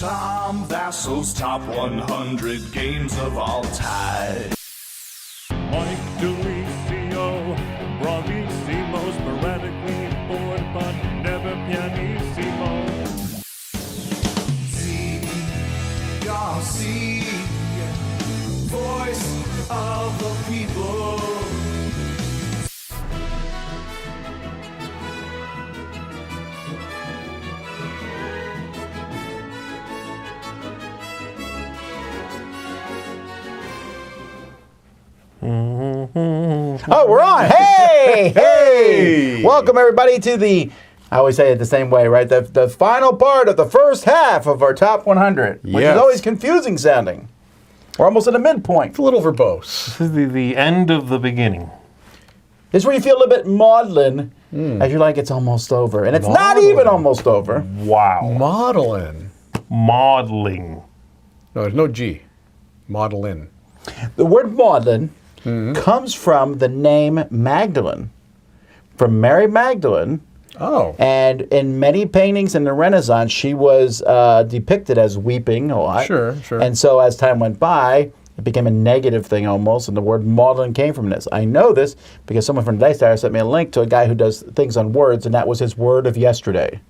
Tom Vasel's top 100 games of all time. Mike DiLisio, bravissimo, sporadically bored, but never pianissimo. Zee Garcia, voice of the people. Oh, we're on. Hey, hey. Welcome, everybody, to I always say it the same way, right? The final part of the first half of our top 100, which is always confusing sounding. We're almost at a midpoint. It's a little verbose. This is the end of the beginning. This is where you feel a little bit maudlin as you're like, it's almost over. And it's not even almost over. Wow. Modeling. Modeling. No, there's no G. Modeling. The word maudlin comes from the name Magdalene, from Mary Magdalene. Oh. And in many paintings in the Renaissance, she was depicted as weeping a lot. Sure. And so as time went by, it became a negative thing almost, and the word maudlin came from this. I know this because someone from Dice Tower sent me a link to a guy who does things on words, and that was his word of yesterday.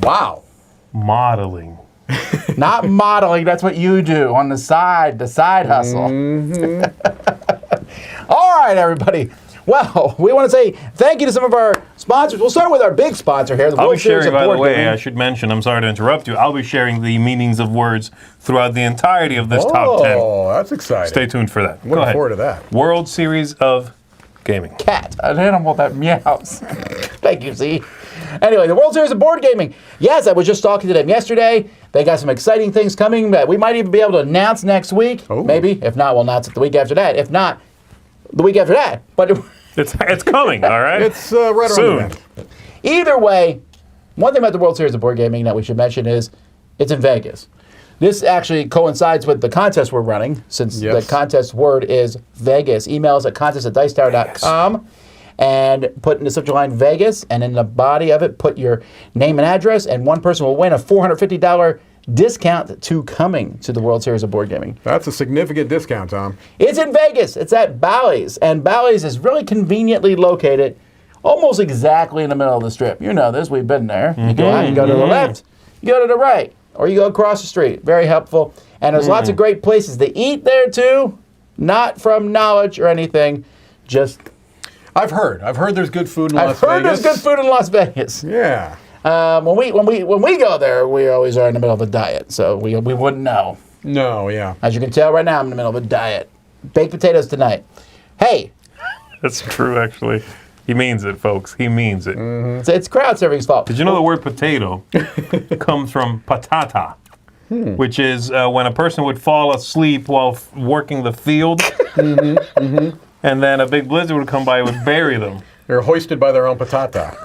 Wow. Modeling. Not modeling, that's what you do on the side hustle. All right, everybody. Well, we want to say thank you to some of our sponsors. We'll start with our big sponsor here, the I'll be World Series sharing, of by the Board way, Gaming. I should mention, I'm sorry to interrupt you, I'll be sharing the meanings of words throughout the entirety of this top 10. Oh, that's exciting. Stay tuned for that. Go Looking ahead. forward to that. World Series of Gaming. Cat, an animal that meows. Thank you, Zee. Anyway, the World Series of Board Gaming. Yes, I was just talking to them yesterday. They got some exciting things coming that we might even be able to announce next week. Oh. Maybe. If not, we'll announce it the week after that. If not, the week after that. But It's coming, all right? It's right around Soon. the bend. either way, one thing about the World Series of Board Gaming that we should mention is it's in Vegas. This actually coincides with the contest we're running, since the contest word is Vegas. Email us at contest@dicetower.com and put in the subject line Vegas, and in the body of it, put your name and address, and one person will win a $450 discount to coming to the World Series of Board Gaming. That's a significant discount, Tom. It's in Vegas. It's at Bally's, and Bally's is really conveniently located almost exactly in the middle of the strip. You know this. We've been there. You go out, you go to the left, you go to the right, or you go across the street. Very helpful. And there's lots of great places to eat there, too. Not from knowledge or anything, just... I've heard there's good food in Las Vegas. I've heard there's good food in Las Vegas. Yeah. When we go there, we always are in the middle of a diet, so we wouldn't know. No, yeah. As you can tell right now, I'm in the middle of a diet. Baked potatoes tonight. Hey, That's true, actually. He means it, folks. He means it. it's crowd serving's fault. Did you know the word potato comes from patata, which is when a person would fall asleep while working the field, and then a big blizzard would come by and would bury them. They're hoisted by their own patata.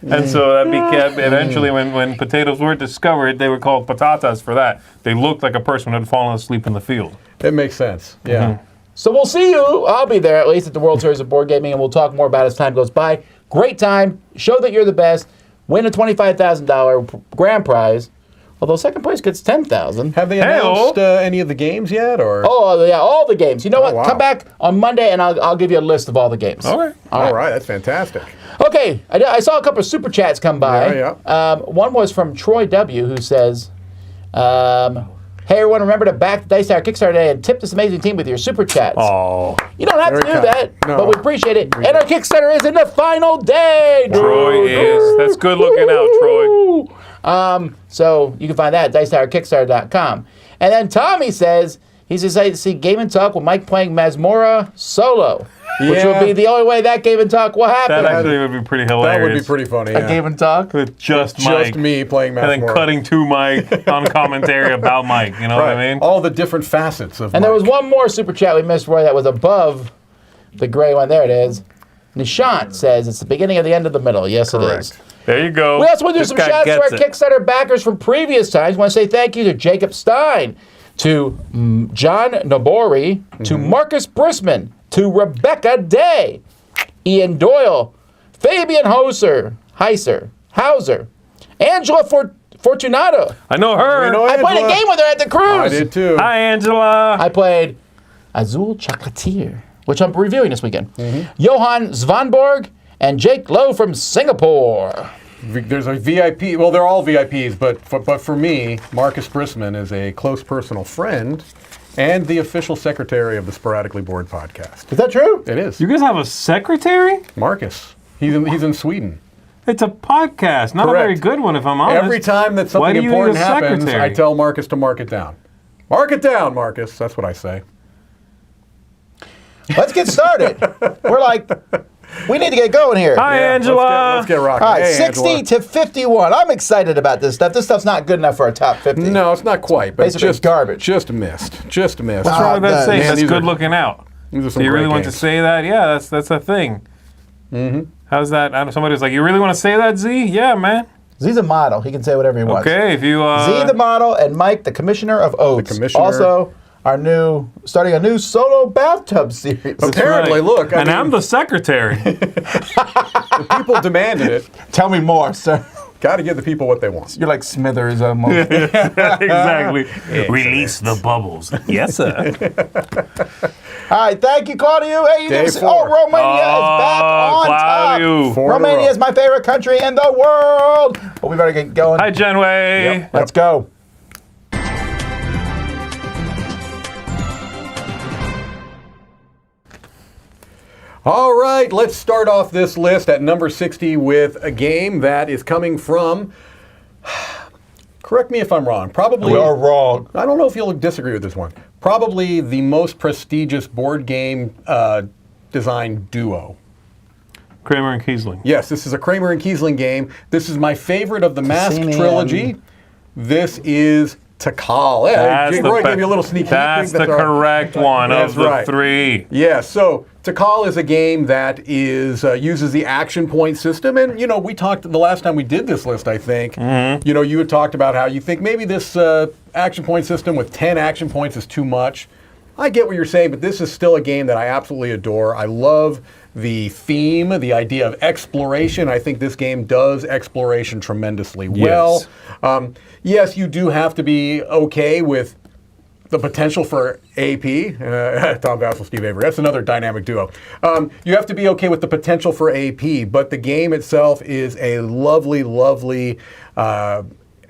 And so that became, eventually when potatoes were discovered, they were called patatas for that. They looked like a person who had fallen asleep in the field. It makes sense. Yeah. So we'll see you. I'll be there at least at the World Series of Board Gaming, and we'll talk more about it as time goes by. Great time. Show that you're the best. Win a $25,000 grand prize. Although second place gets $10,000. Have they announced any of the games yet, or? Oh yeah, all the games. You know what? wow. Come back on Monday, and I'll give you a list of all the games. All right. All right, that's fantastic. Okay, I saw a couple of super chats come by. Yeah. One was from Troy W, who says, "Hey everyone, remember to back the Dice Tower Kickstarter Day and tip this amazing team with your super chats." Oh, You don't have to Very do kind. that, No. but we appreciate it. And our Kickstarter is in the final day. Troy is. That's good looking out, Troy. So you can find that at dicetowerkickstarter.com. And then Tommy says he's excited to see Game and Talk with Mike playing Mazmorra solo, which will be the only way that Game and Talk will happen. That actually would be pretty hilarious. That would be pretty funny. A Game and Talk? With just Mike. me playing Matt And then Moore. cutting to Mike on commentary about Mike. You know what I mean? All the different facets of And Mike. there was one more super chat we missed, Roy, that was above the gray one. There it is. Nishant says it's the beginning of the end of the middle. Yes, it is. There you go. We also want to do This some guy shout outs to our gets it. Kickstarter backers from previous times. We want to say thank you to Jacob Stein, to John Nabori, to Marcus Brisman, to Rebecca Day, Ian Doyle, Fabian Hauser, Angela Fortunato. I know her. We know I played a Angela. game with her at the cruise. I did too. Hi, Angela. I played Azul Chocolatier, which I'm reviewing this weekend. Johan Svanborg and Jake Lowe from Singapore. There's a VIP. Well, they're all VIPs, but for me, Marcus Brisman is a close personal friend and the official secretary of the Sporadically Bored podcast. Is that true? It is. You guys have a secretary? Marcus. He's in Sweden. It's a podcast, not a very Correct. good one, if I'm honest. Every time that Why something do you need important a happens, secretary? I tell Marcus to mark it down. Mark it down, Marcus. That's what I say. Let's get started. We need to get going here. Hi, Angela. Let's get rocking. All right, Hey, 60 Angela. to 51. I'm excited about this stuff. This stuff's not good enough for a top 50. No, it's not quite, but Basically just garbage. Just missed. Just missed. What's wrong with that man, saying? That's these good are- looking out. These are some Do you really great want to games. say that? Yeah, that's a thing. Mm-hmm. How's that? I know somebody's like, you really want to say that, Z? Yeah, man. Z's a model. He can say whatever he wants. Okay, if you Z the model and Mike the commissioner of Oats. The commissioner. Also, starting a new solo bathtub series. Apparently, look, I and mean- I'm the secretary. The people demanded it. Tell me more, sir. Got to give the people what they want. You're like Smithers almost. Exactly. Release the bubbles. Yes, sir. All right, thank you, Claudio. Hey, you Day didn't say- 4. Romania is back on Claudio. top. 4 in a Romania row. is my favorite country in the world. But we better get going. Hi, Genway. Yep. Let's go. All right, let's start off this list at number 60 with a game that is coming from, correct me if I'm wrong, probably, You're wrong. I don't know if you'll disagree with this one, probably the most prestigious board game design duo. Kramer and Kiesling. Yes, this is a Kramer and Kiesling game. This is my favorite of the Mask Cassini trilogy. This is Tikal. Yeah, Roy gave you a little sneak peek. That's the all right. correct one That's of the right. three. Yeah, so Tikal is a game that is uses the action point system, and we talked the last time we did this list. I think you had talked about how you think maybe this action point system with 10 action points is too much. I get what you're saying, but this is still a game that I absolutely adore. I love the theme, the idea of exploration. I think this game does exploration tremendously well. Yes, you do have to be okay with the potential for AP, Tom Vasel, Steve Avery. That's another dynamic duo. You have to be okay with the potential for AP, but the game itself is a lovely, lovely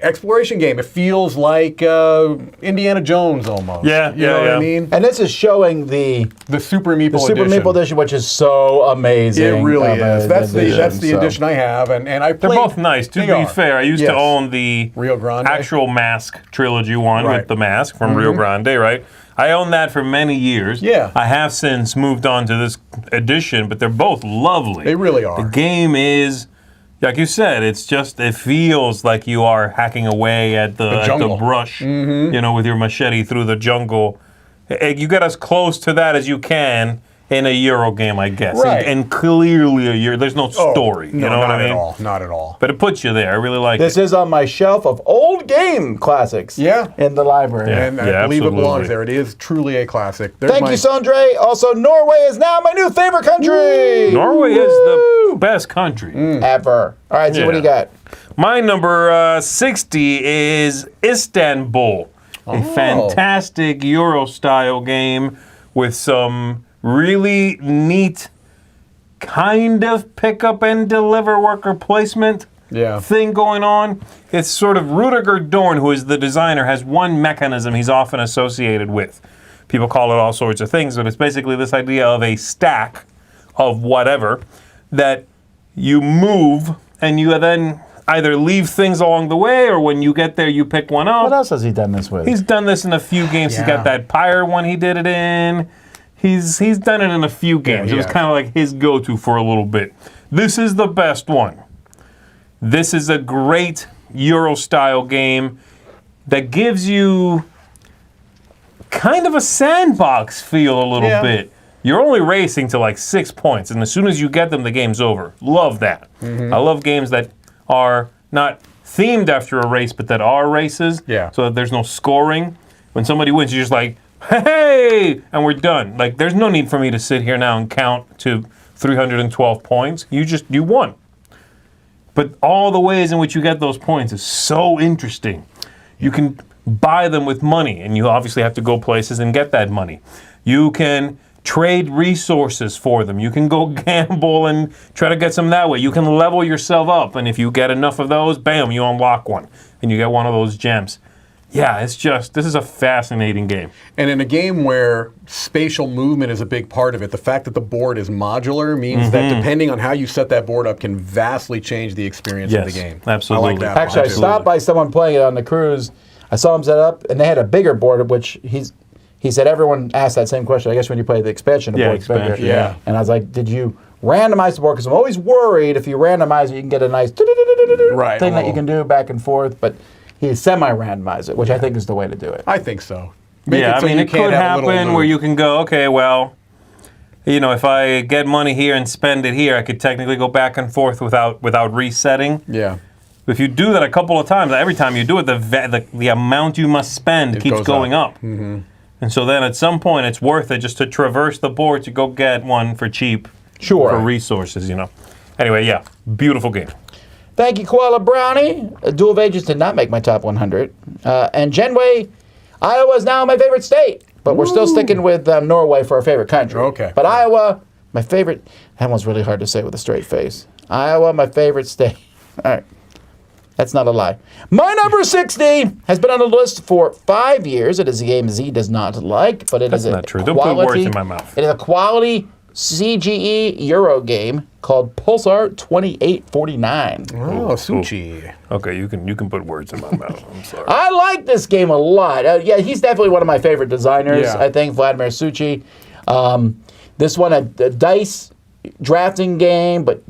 exploration game. It feels like Indiana Jones almost. Yeah, you know what yeah. I mean? And this is showing the Super Meeple Super edition. Meeple edition, which is so amazing. It really is. That's the edition, edition I have, and I They're played. both nice. To They be are. fair, I used Yes. to own the Rio Grande. actual Mask trilogy one Right. with the Mask from Rio Grande, right? I owned that for many years. Yeah. I have since moved on to this edition, but they're both lovely. They really are. The game is, like you said, it feels like you are hacking away at the jungle. brush, with your machete through the jungle. You get as close to that as you can in a Euro game, I guess. Right. And clearly a Euro, there's no story. No, you know what I mean? Not at all. Not at all. But it puts you there. I really like This it. is on my shelf of old game classics. Yeah. In the library. Yeah. And I believe it absolutely. belongs there. It is truly a classic. There's Thank my- you, Sondre. Also, Norway is now my new favorite country. Norway is the best country. Ever. All right, so what do you Yeah. got? My number 60 is Istanbul, a fantastic Euro-style game with some really neat kind of pick up and deliver worker placement thing going on. It's sort of Rudiger Dorn, who is the designer, has one mechanism he's often associated with. People call it all sorts of things, but it's basically this idea of a stack of whatever that you move and you then either leave things along the way, or when you get there, you pick one up. What else has he done this with? He's done this in a few games. He's got that Pyre one he did it in. He's done it in a few games. It was kind of like his go-to for a little bit. This is the best one. This is a great Euro-style game that gives you kind of a sandbox feel a little bit. You're only racing to like 6 points, and as soon as you get them, the game's over. Love that. I love games that are not themed after a race, but that are races, so that there's no scoring. When somebody wins, you're just like, hey, and we're done. Like, there's no need for me to sit here now and count to 312 points. You won. But all the ways in which you get those points is so interesting. You can buy them with money, and you obviously have to go places and get that money. You can trade resources for them. You can go gamble and try to get some that way. You can level yourself up, and if you get enough of those, bam, you unlock one, and you get one of those gems. Yeah, this is a fascinating game. And in a game where spatial movement is a big part of it, the fact that the board is modular means that depending on how you set that board up can vastly change the experience of the game. Absolutely. I like that. Actually, I stopped by someone playing it on the cruise. I saw him set up, and they had a bigger board, which he said everyone asked that same question. I guess when you play the expansion, the board's bigger. Yeah. And I was like, did you randomize the board? Because I'm always worried if you randomize it, you can get a nice thing that you can do back and forth. But he semi-randomized it, which I think is the way to do it. I think so. It could happen where you can go, okay, well, if I get money here and spend it here, I could technically go back and forth without resetting. Yeah. If you do that a couple of times, every time you do it, the amount you must spend keeps going up. Mm-hmm. And so then at some point, it's worth it just to traverse the board to go get one for cheap. Sure. For resources, Anyway, yeah, beautiful game. Thank you, Koala Brownie. Duel of Ages did not make my top 100. And Genway, Iowa is now my favorite state. But we're still sticking with Norway for our favorite country. Okay. But Iowa, my favorite. That one's really hard to say with a straight face. Iowa, my favorite state. All right. That's not a lie. My number 60 has been on the list for 5 years. It is a game Z does not like, but That's not true. Don't put words in my mouth. It is a quality CGE Euro game called Pulsar 2849. Oh, Suchi. Okay, you can put words in my mouth. I'm sorry. I like this game a lot. He's definitely one of my favorite designers. Yeah. I think Vladimir Suchi. This one, a dice drafting game, but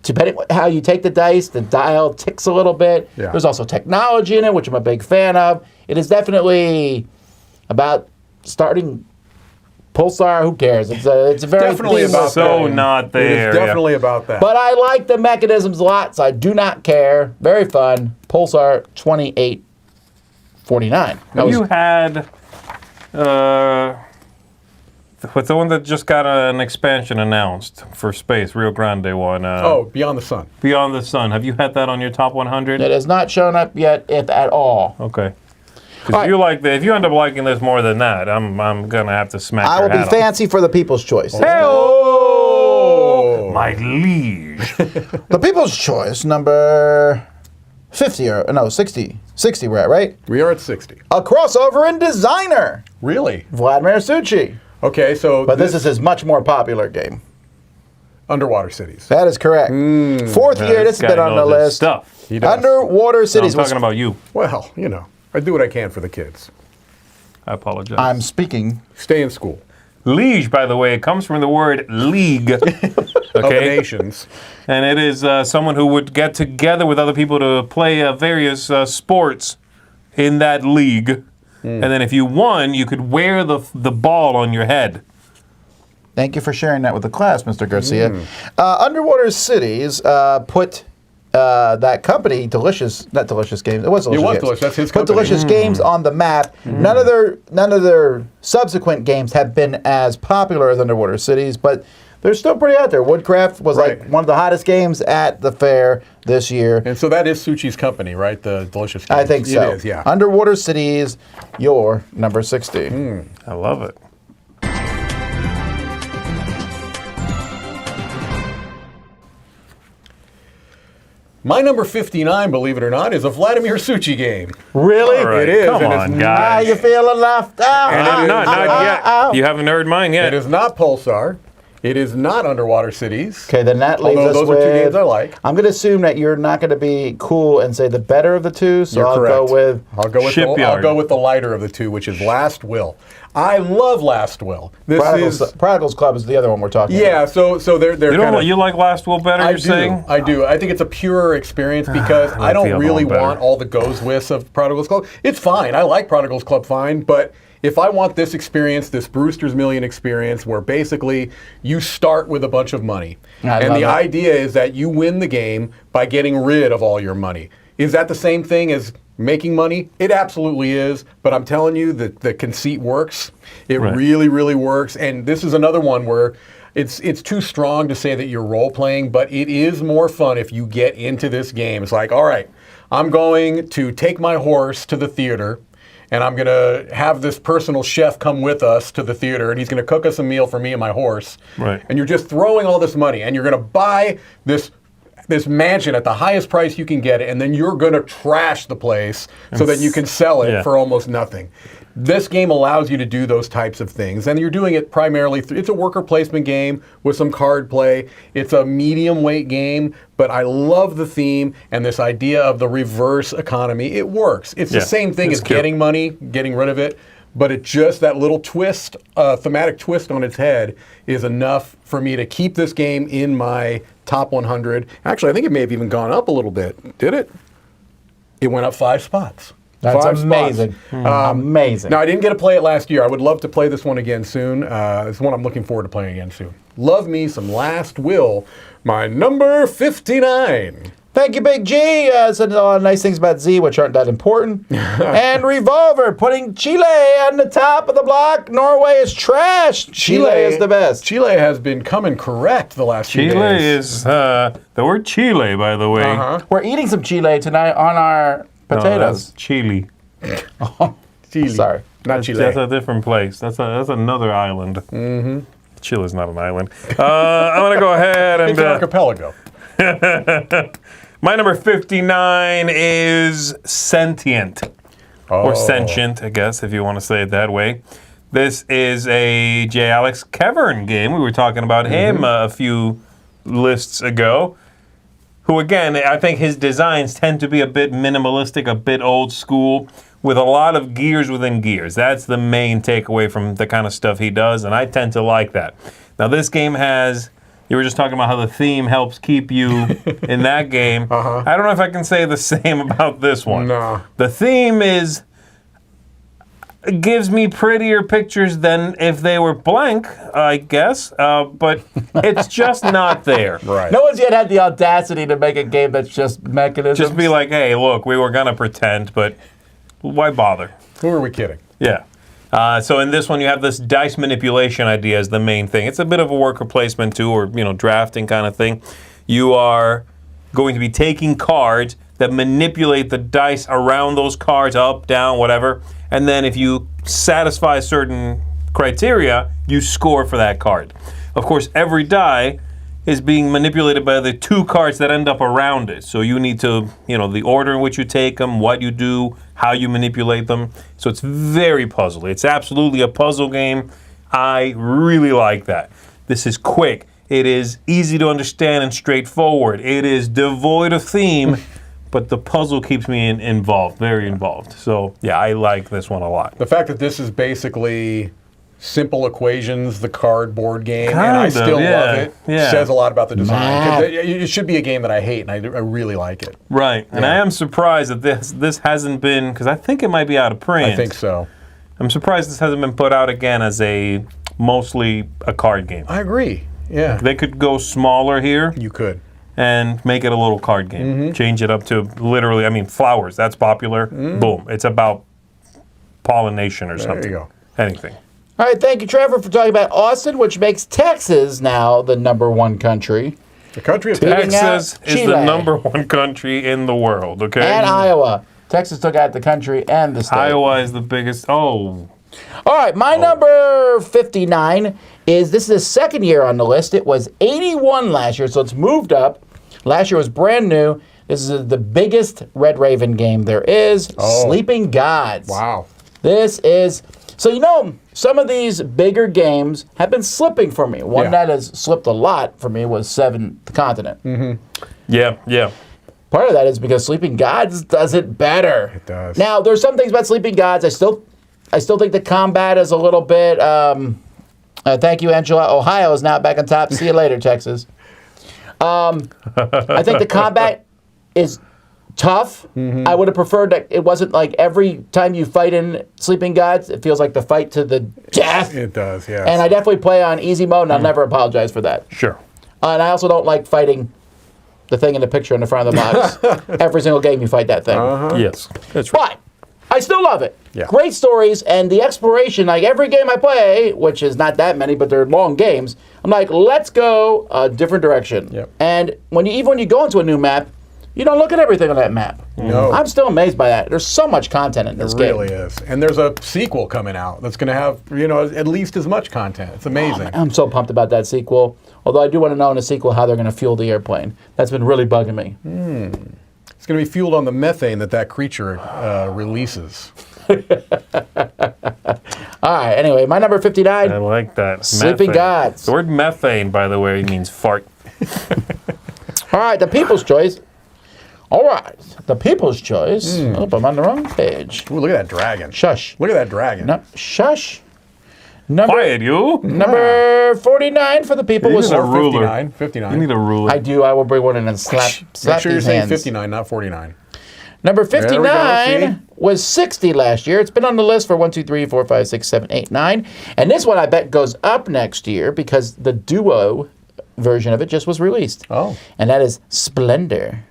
depending on how you take the dice, the dial ticks a little bit. Yeah. There's also technology in it, which I'm a big fan of. It is definitely about starting Pulsar. Who cares? It's a very Definitely about so that. not there. It is definitely about that. But I like the mechanisms a lot, so I do not care. Very fun. Pulsar 2849. Have you had what's the one that just got an expansion announced for space, Rio Grande one? Beyond the Sun. Beyond the Sun. Have you had that on your top 100? It has not shown up yet, if at all. Okay. Because if you end up liking this more than that, I'm gonna have to smack I your will be hat off. fancy for the People's Choice. Oh! My liege. The People's Choice, number 50, 60. 60 we're at, right? We are at 60. A crossover in designer. Really? Vladimir Suchi. Okay, so But this is his much more popular game. Underwater Cities. That is correct. Fourth year, this has been on the list. Stuff. He does. Underwater No, I'm Cities. talking about you. Well, I do what I can for the kids. I apologize. I'm speaking. Stay in school. Liege, by the way, it comes from the word league. Of the nations. And it is someone who would get together with other people to play various sports in that league. And then if you won, you could wear the ball on your head. Thank you for sharing that with the class, Mr. Garcia. Underwater Cities put that company, not Delicious Games. It was Delicious Games. Delicious. That's his Put company. Delicious Games on the map. None of their subsequent games have been as popular as Underwater Cities, but they're still pretty out there. Woodcraft was like one of the hottest games at the fair this year. And so that is Suchi's company, right? The Delicious Games. I think so. It is, yeah. Underwater Cities, your number 60. I love it. My number 59, believe it or not, is a Vladimir Suchi game. Really? All right, It is, Come and it's on, How guys. you feeling left? Not yet. You haven't heard mine yet. It is not Pulsar. It is not Underwater Cities. Okay, then that leaves Although us those with... are two games I like. I'm going to assume that you're not going to be cool and say the better of the two, so You're I'll correct. go with... Shipyard. I'll go with the lighter of the two, which is Last Will. I love Last Will. This is Prodigals Club is the other one we're talking about. So they're kind of. You like Last Will better? I You're do. saying? I do. I think it's a purer experience because I like the don't other really one better. want all the goes withs of Prodigals Club. It's fine. I like Prodigals Club fine, but if I want this experience, this Brewster's Million experience, where basically you start with a bunch of money, and the idea is that you win the game by getting rid of all your money. Is that the same thing as making money? It absolutely is, but I'm telling you that the conceit works. It really, really works. And this is another one where it's too strong to say that you're role playing, but it is more fun if you get into this game. It's like, all right, I'm going to take my horse to the theater, and I'm going to have this personal chef come with us to the theater, and he's going to cook us a meal for me and my horse. Right. And you're just throwing all this money, and you're going to buy this mansion at the highest price you can get it, and then you're going to trash the place so that you can sell it for almost nothing. This game allows you to do those types of things, and you're doing it primarily through, it's a worker placement game with some card play. It's a medium weight game, but I love the theme and this idea of the reverse economy. It works. It's the same thing as getting money, getting rid of it, but it just, that little twist, thematic twist on its head is enough for me to keep this game in my top 100. Actually, I think it may have even gone up a little bit. Did it? It went up 5 spots. That's 5 amazing. spots. Amazing. Now, I didn't get to play it last year. I would love to play this one again soon. It's one I'm looking forward to playing again soon. Love me some Last Will, my number 59. Thank you, Big G. Said a lot of nice things about Z, which aren't that important. And Revolver, putting Chile on the top of the block. Norway is trash. Chile is the best. Chile has been coming correct the last few days. Chile is the word Chile, by the way. We're eating some Chile tonight on our No, potatoes. that's Chile. Chile. Sorry. Not Chile. That's a different place. That's another island. Mm-hmm. Chile's not an island. I'm gonna go ahead and It's an archipelago. my number 59 is Sentient. Or Sentient, I guess, if you want to say it that way. This is a J. Alex Kevern game. We were talking about him a few lists ago. Who, again, I think his designs tend to be a bit minimalistic, a bit old school, with a lot of gears within gears. That's the main takeaway from the kind of stuff he does, and I tend to like that. Now, this game has... You were just talking about how the theme helps keep you in that game. I don't know if I can say the same about this one. No. The theme gives me prettier pictures than if they were blank, I guess, but it's just not there. Right. No one's yet had the audacity to make a game that's just mechanisms. Just be like, hey, look, we were going to pretend, but why bother? Who are we kidding? Yeah. So in this one, you have this dice manipulation idea as the main thing. It's a bit of a worker placement too, or drafting kind of thing. You are going to be taking cards that manipulate the dice around those cards, up, down, whatever. And then if you satisfy certain criteria, you score for that card. Of course, every die is being manipulated by the 2 cards that end up around it. So you need to, the order in which you take them, what you do, how you manipulate them. So it's very puzzly. It's absolutely a puzzle game. I really like that. This is quick. It is easy to understand and straightforward. It is devoid of theme, but the puzzle keeps me involved, very involved. So yeah, I like this one a lot. The fact that this is basically simple equations, the cardboard game, and I Kind of, still love it, yeah. says a lot about the design. 'Cause Matt. it should be a game that I hate, and I really like it. Right, and I am surprised that this hasn't been, because I think it might be out of print. I think so. I'm surprised this hasn't been put out again as mostly a card game. I agree. Yeah. They could go smaller here You could. and make it a little card game. Change it up to literally, flowers, that's popular. Boom, it's about pollination or something. you go. Anything. All right, thank you, Trevor, for talking about Austin, which makes Texas now the #1 country. The country of Beating Texas. out Texas is Chile. the #1 country in the world, okay? And Iowa. Texas took out the country and the state. Iowa is the biggest. Oh, All right, my number 59 is, this is the second year on the list. It was 81 last year, so it's moved up. Last year was brand new. This is the biggest Red Raven game there is, Sleeping Gods. Wow. This is, so some of these bigger games have been slipping for me. One that has slipped a lot for me was Seventh Continent. yeah. Part of that is because Sleeping Gods does it better. It does. Now, there's some things about Sleeping Gods. I still think the combat is a little bit. Thank you, Angela. Ohio is now back on top. See you later, Texas. I think the combat is tough. I would have preferred that it wasn't like every time you fight in Sleeping Gods, it feels like the fight to the death. It does, yes. And I definitely play on easy mode, and I'll never apologize for that. Sure. And I also don't like fighting the thing in the picture in the front of the box. Every single game you fight that thing. Yes, that's right. But I still love it. Yeah. Great stories, and the exploration, like every game I play, which is not that many, but they're long games, I'm like, let's go a different direction. Yep. And even when you go into a new map, you don't look at everything on that map. No. I'm still amazed by that. There's so much content in this It game. really is. And there's a sequel coming out that's going to have, at least as much content. It's amazing. I'm so pumped about that sequel. Although I do want to know in the sequel how they're going to fuel the airplane. That's been really bugging me. It's going to be fueled on the methane that creature releases. All right, anyway, my number 59. I like that. Sleeping Methane. Gods. The word methane, by the way, means fart. All right, the People's Choice. All right, the People's Choice. Oh, I'm on the wrong page. Ooh, look at that dragon. Shush. Look at that dragon. No, shush. Number, Quiet, you. Number 49 for the people You was need a ruler. 59. You need a ruler. I do. I will bring one in and slap Make sure you're these saying hands. 59, not 49. Number There we 59 go, see? was 60 last year. It's been on the list for 1, 2, 3, 4, 5, 6, 7, 8, 9. And this one I bet goes up next year because the duo version of it just was released. Oh. And that is Splendor.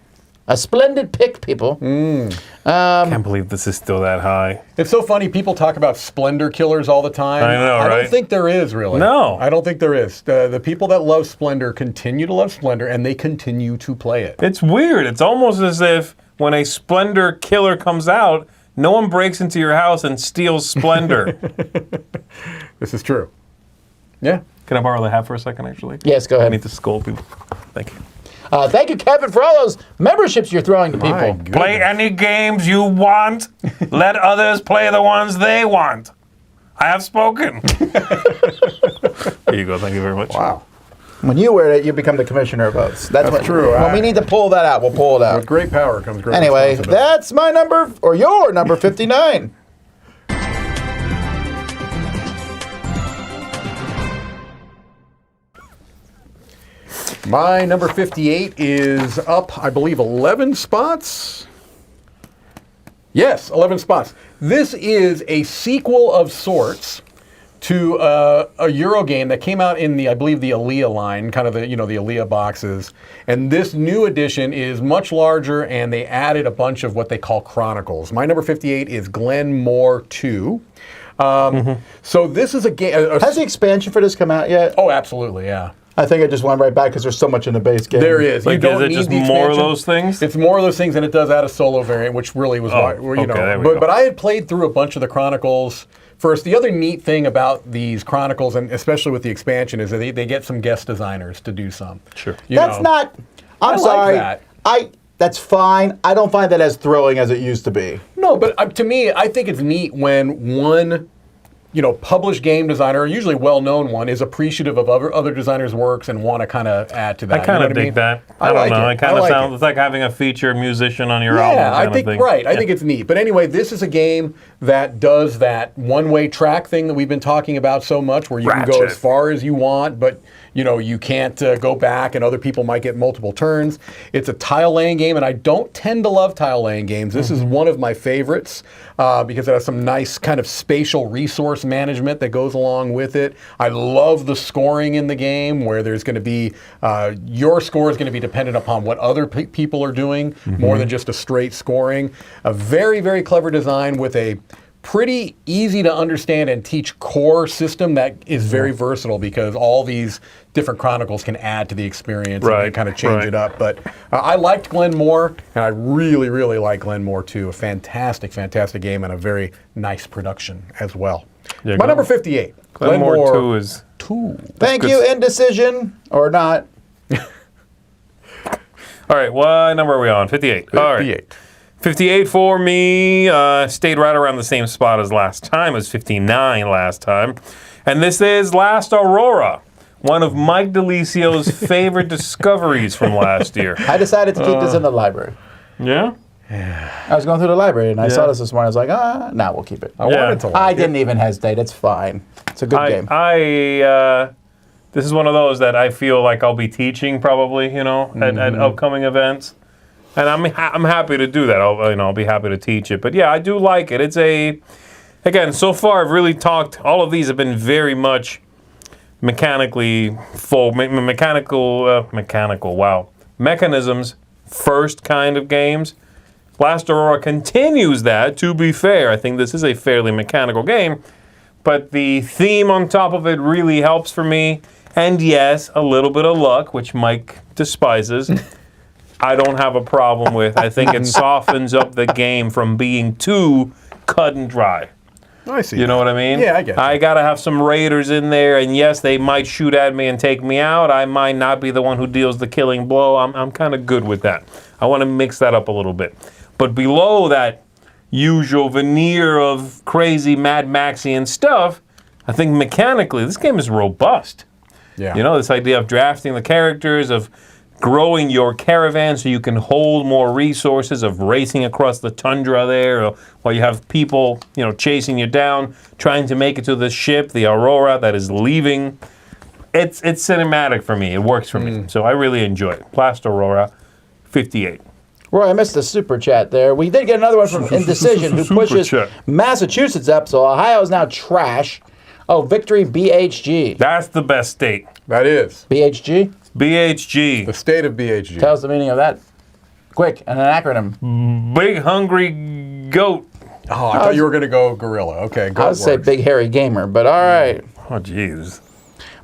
A splendid pick, people. Can't believe this is still that high. It's so funny. People talk about Splendor killers all the time. I know, I right? don't think there is, really. No. I don't think there is. The people that love Splendor continue to love Splendor, and they continue to play it. It's weird. It's almost as if when a Splendor killer comes out, no one breaks into your house and steals Splendor. This is true. Yeah. Can I borrow the hat for a second, actually? Yes, go I ahead. need to scold people. Thank you. Thank you, Kevin, for all those memberships you're throwing to My people. goodness. Play any games you want. Let others play the ones they want. I have spoken. There you go. Thank you very much. Wow. When you wear it, you become the commissioner of votes. That's what, true. When we need to pull that out, we'll pull it out. With great power comes great Anyway, responsibility. that's my number, or your number 59. My number 58 is up, I believe, 11 spots. Yes, 11 spots. This is a sequel of sorts to a Euro game that came out in I believe the Alea line, kind of the Alea boxes. And this new edition is much larger, and they added a bunch of what they call chronicles. My number 58 is Glenmore 2. So this is a game. Has the expansion for this come out yet? Oh, absolutely, yeah. I think I just went right back because there's so much in the base game. There is. Like, you don't is it need just the more of expansion. those things? It's more of those things, and it does add a solo variant, which really was why. okay, there we go. But I had played through a bunch of the Chronicles first. The other neat thing about these Chronicles, and especially with the expansion, is that they get some guest designers to do some. Sure. That's not. I'm I like sorry. that. That's fine. I don't find that as thrilling as it used to be. No, but to me, I think it's neat when one published game designer, usually well-known one, is appreciative of other designers' works and want to kind of add to that. I kind of what I dig mean? that. I I don't like know. it. It kind I of like sounds it. it's like having a featured musician on your album. Yeah, I kind think of thing. right. I think it's neat. But anyway, this is a game that does that one-way track thing that we've been talking about so much, where you can go Ratchet. as far as you want, but you can't go back, and other people might get multiple turns. It's a tile laying game, and I don't tend to love tile laying games. This is one of my favorites because it has some nice kind of spatial resource management that goes along with it. I love the scoring in the game, where there's going to be your score is going to be dependent upon what other people are doing, more than just a straight scoring. A very, very clever design with a pretty easy to understand and teach core system that is very versatile, because all these different chronicles can add to the experience and kind of change it up. But I liked Glenmore, and I really, really like Glenmore too. A fantastic, fantastic game, and a very nice production as well. Yeah, My number 58. Glenmore 2 is... 2. Thank you, Indecision, or not. All right, what number are we on? 58. All right. 58. 58 for me. Stayed right around the same spot as last time. It was 59 last time. And this is Last Aurora, one of Mike DiLisio's favorite discoveries from last year. I decided to keep this in the library. Yeah? I was going through the library and I saw this morning. I was like, nah, we'll keep it. I wanted to like I it. didn't even hesitate. It's fine. It's a good game. This is one of those that I feel like I'll be teaching probably, at upcoming events. And I'm happy to do that. I'll be happy to teach it. But yeah, I do like it. It's again, so far I've really talked, all of these have been very much mechanically full, mechanisms first kind of games. Blast Aurora continues that. To be fair, I think this is a fairly mechanical game, but the theme on top of it really helps for me. And yes, a little bit of luck, which Mike despises, I don't have a problem with. I think it softens up the game from being too cut and dry. I see. You know what I mean? Yeah, I get it. I got to have some raiders in there, and yes, they might shoot at me and take me out. I might not be the one who deals the killing blow. I'm kind of good with that. I want to mix that up a little bit. But below that usual veneer of crazy Mad Maxian stuff, I think mechanically this game is robust. Yeah. You know, this idea of drafting the characters, of growing your caravan so you can hold more resources, of racing across the tundra there, while you have people, you know, chasing you down, trying to make it to the ship, the Aurora that is leaving. It's cinematic for me. It works for me. So I really enjoy it. Blast Aurora, 58. Roy, I missed the super chat there. We did get another one from Indecision who Super pushes chat. Massachusetts up, so Ohio is now trash. Oh, victory BHG. That's the best state. That is. BHG? BHG. The state of BHG. Tell us the meaning of that. Quick, and an acronym. Big Hungry Goat. Oh, I thought you were going to go gorilla. Okay, go. I would say big hairy gamer, but all right. Oh, jeez.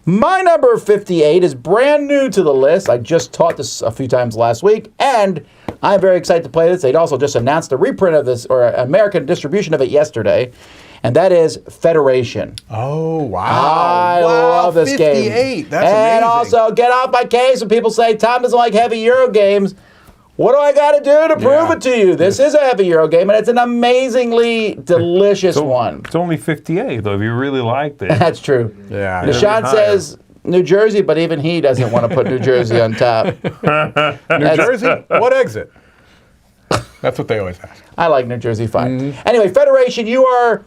My number 58 is brand new to the list. I just taught this a few times last week, and I'm very excited to play this. They'd also just announced a reprint of this, or an American distribution of it yesterday, and that is Federation. Oh, wow. I love this 58. game. That's and amazing. also, get off my case when people say Tom doesn't like heavy Euro games. What do I got to do to prove it to you? This is a heavy Euro game, and it's an amazingly delicious one. It's only 58, though, if you really liked it. That's true. Yeah. Deshaun says New Jersey, but even he doesn't want to put New Jersey on top. New Jersey? What exit? That's what they always ask. I like New Jersey fine. Anyway, Federation, you are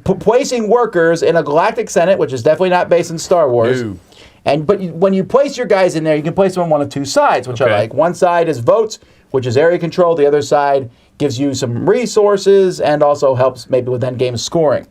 placing workers in a galactic senate, which is definitely not based in Star Wars. No. But when you place your guys in there, you can place them on one of two sides, which I like. One side is votes, which is area control. The other side gives you some resources and also helps maybe with endgame scoring.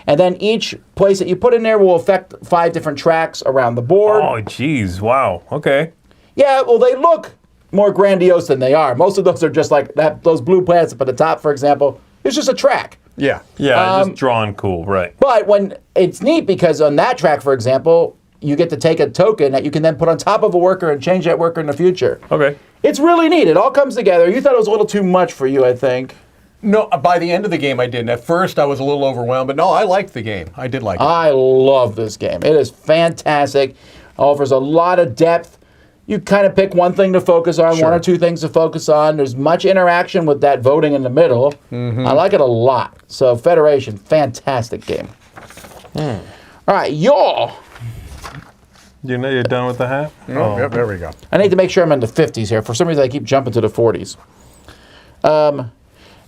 And then each place that you put in there will affect 5 different tracks around the board. Oh, jeez. Wow. Okay. Yeah, well, they look more grandiose than they are. Most of those are just like that. Those blue planets up at the top, for example, it's just a track. Yeah. Yeah, just drawn cool, right. But when it's neat because on that track, for example, you get to take a token that you can then put on top of a worker and change that worker in the future. Okay. It's really neat. It all comes together. You thought it was a little too much for you, I think. No, by the end of the game, I didn't. At first, I was a little overwhelmed, but no, I liked the game. I did like it. I love this game. It is fantastic. Offers a lot of depth. You kind of pick one thing to focus on, one or two things to focus on. There's much interaction with that voting in the middle. I like it a lot. So Federation, fantastic game. All right, y'all. You know you're done with the hat? Oh, yep, there we go. I need to make sure I'm in the 50s here. For some reason, I keep jumping to the 40s.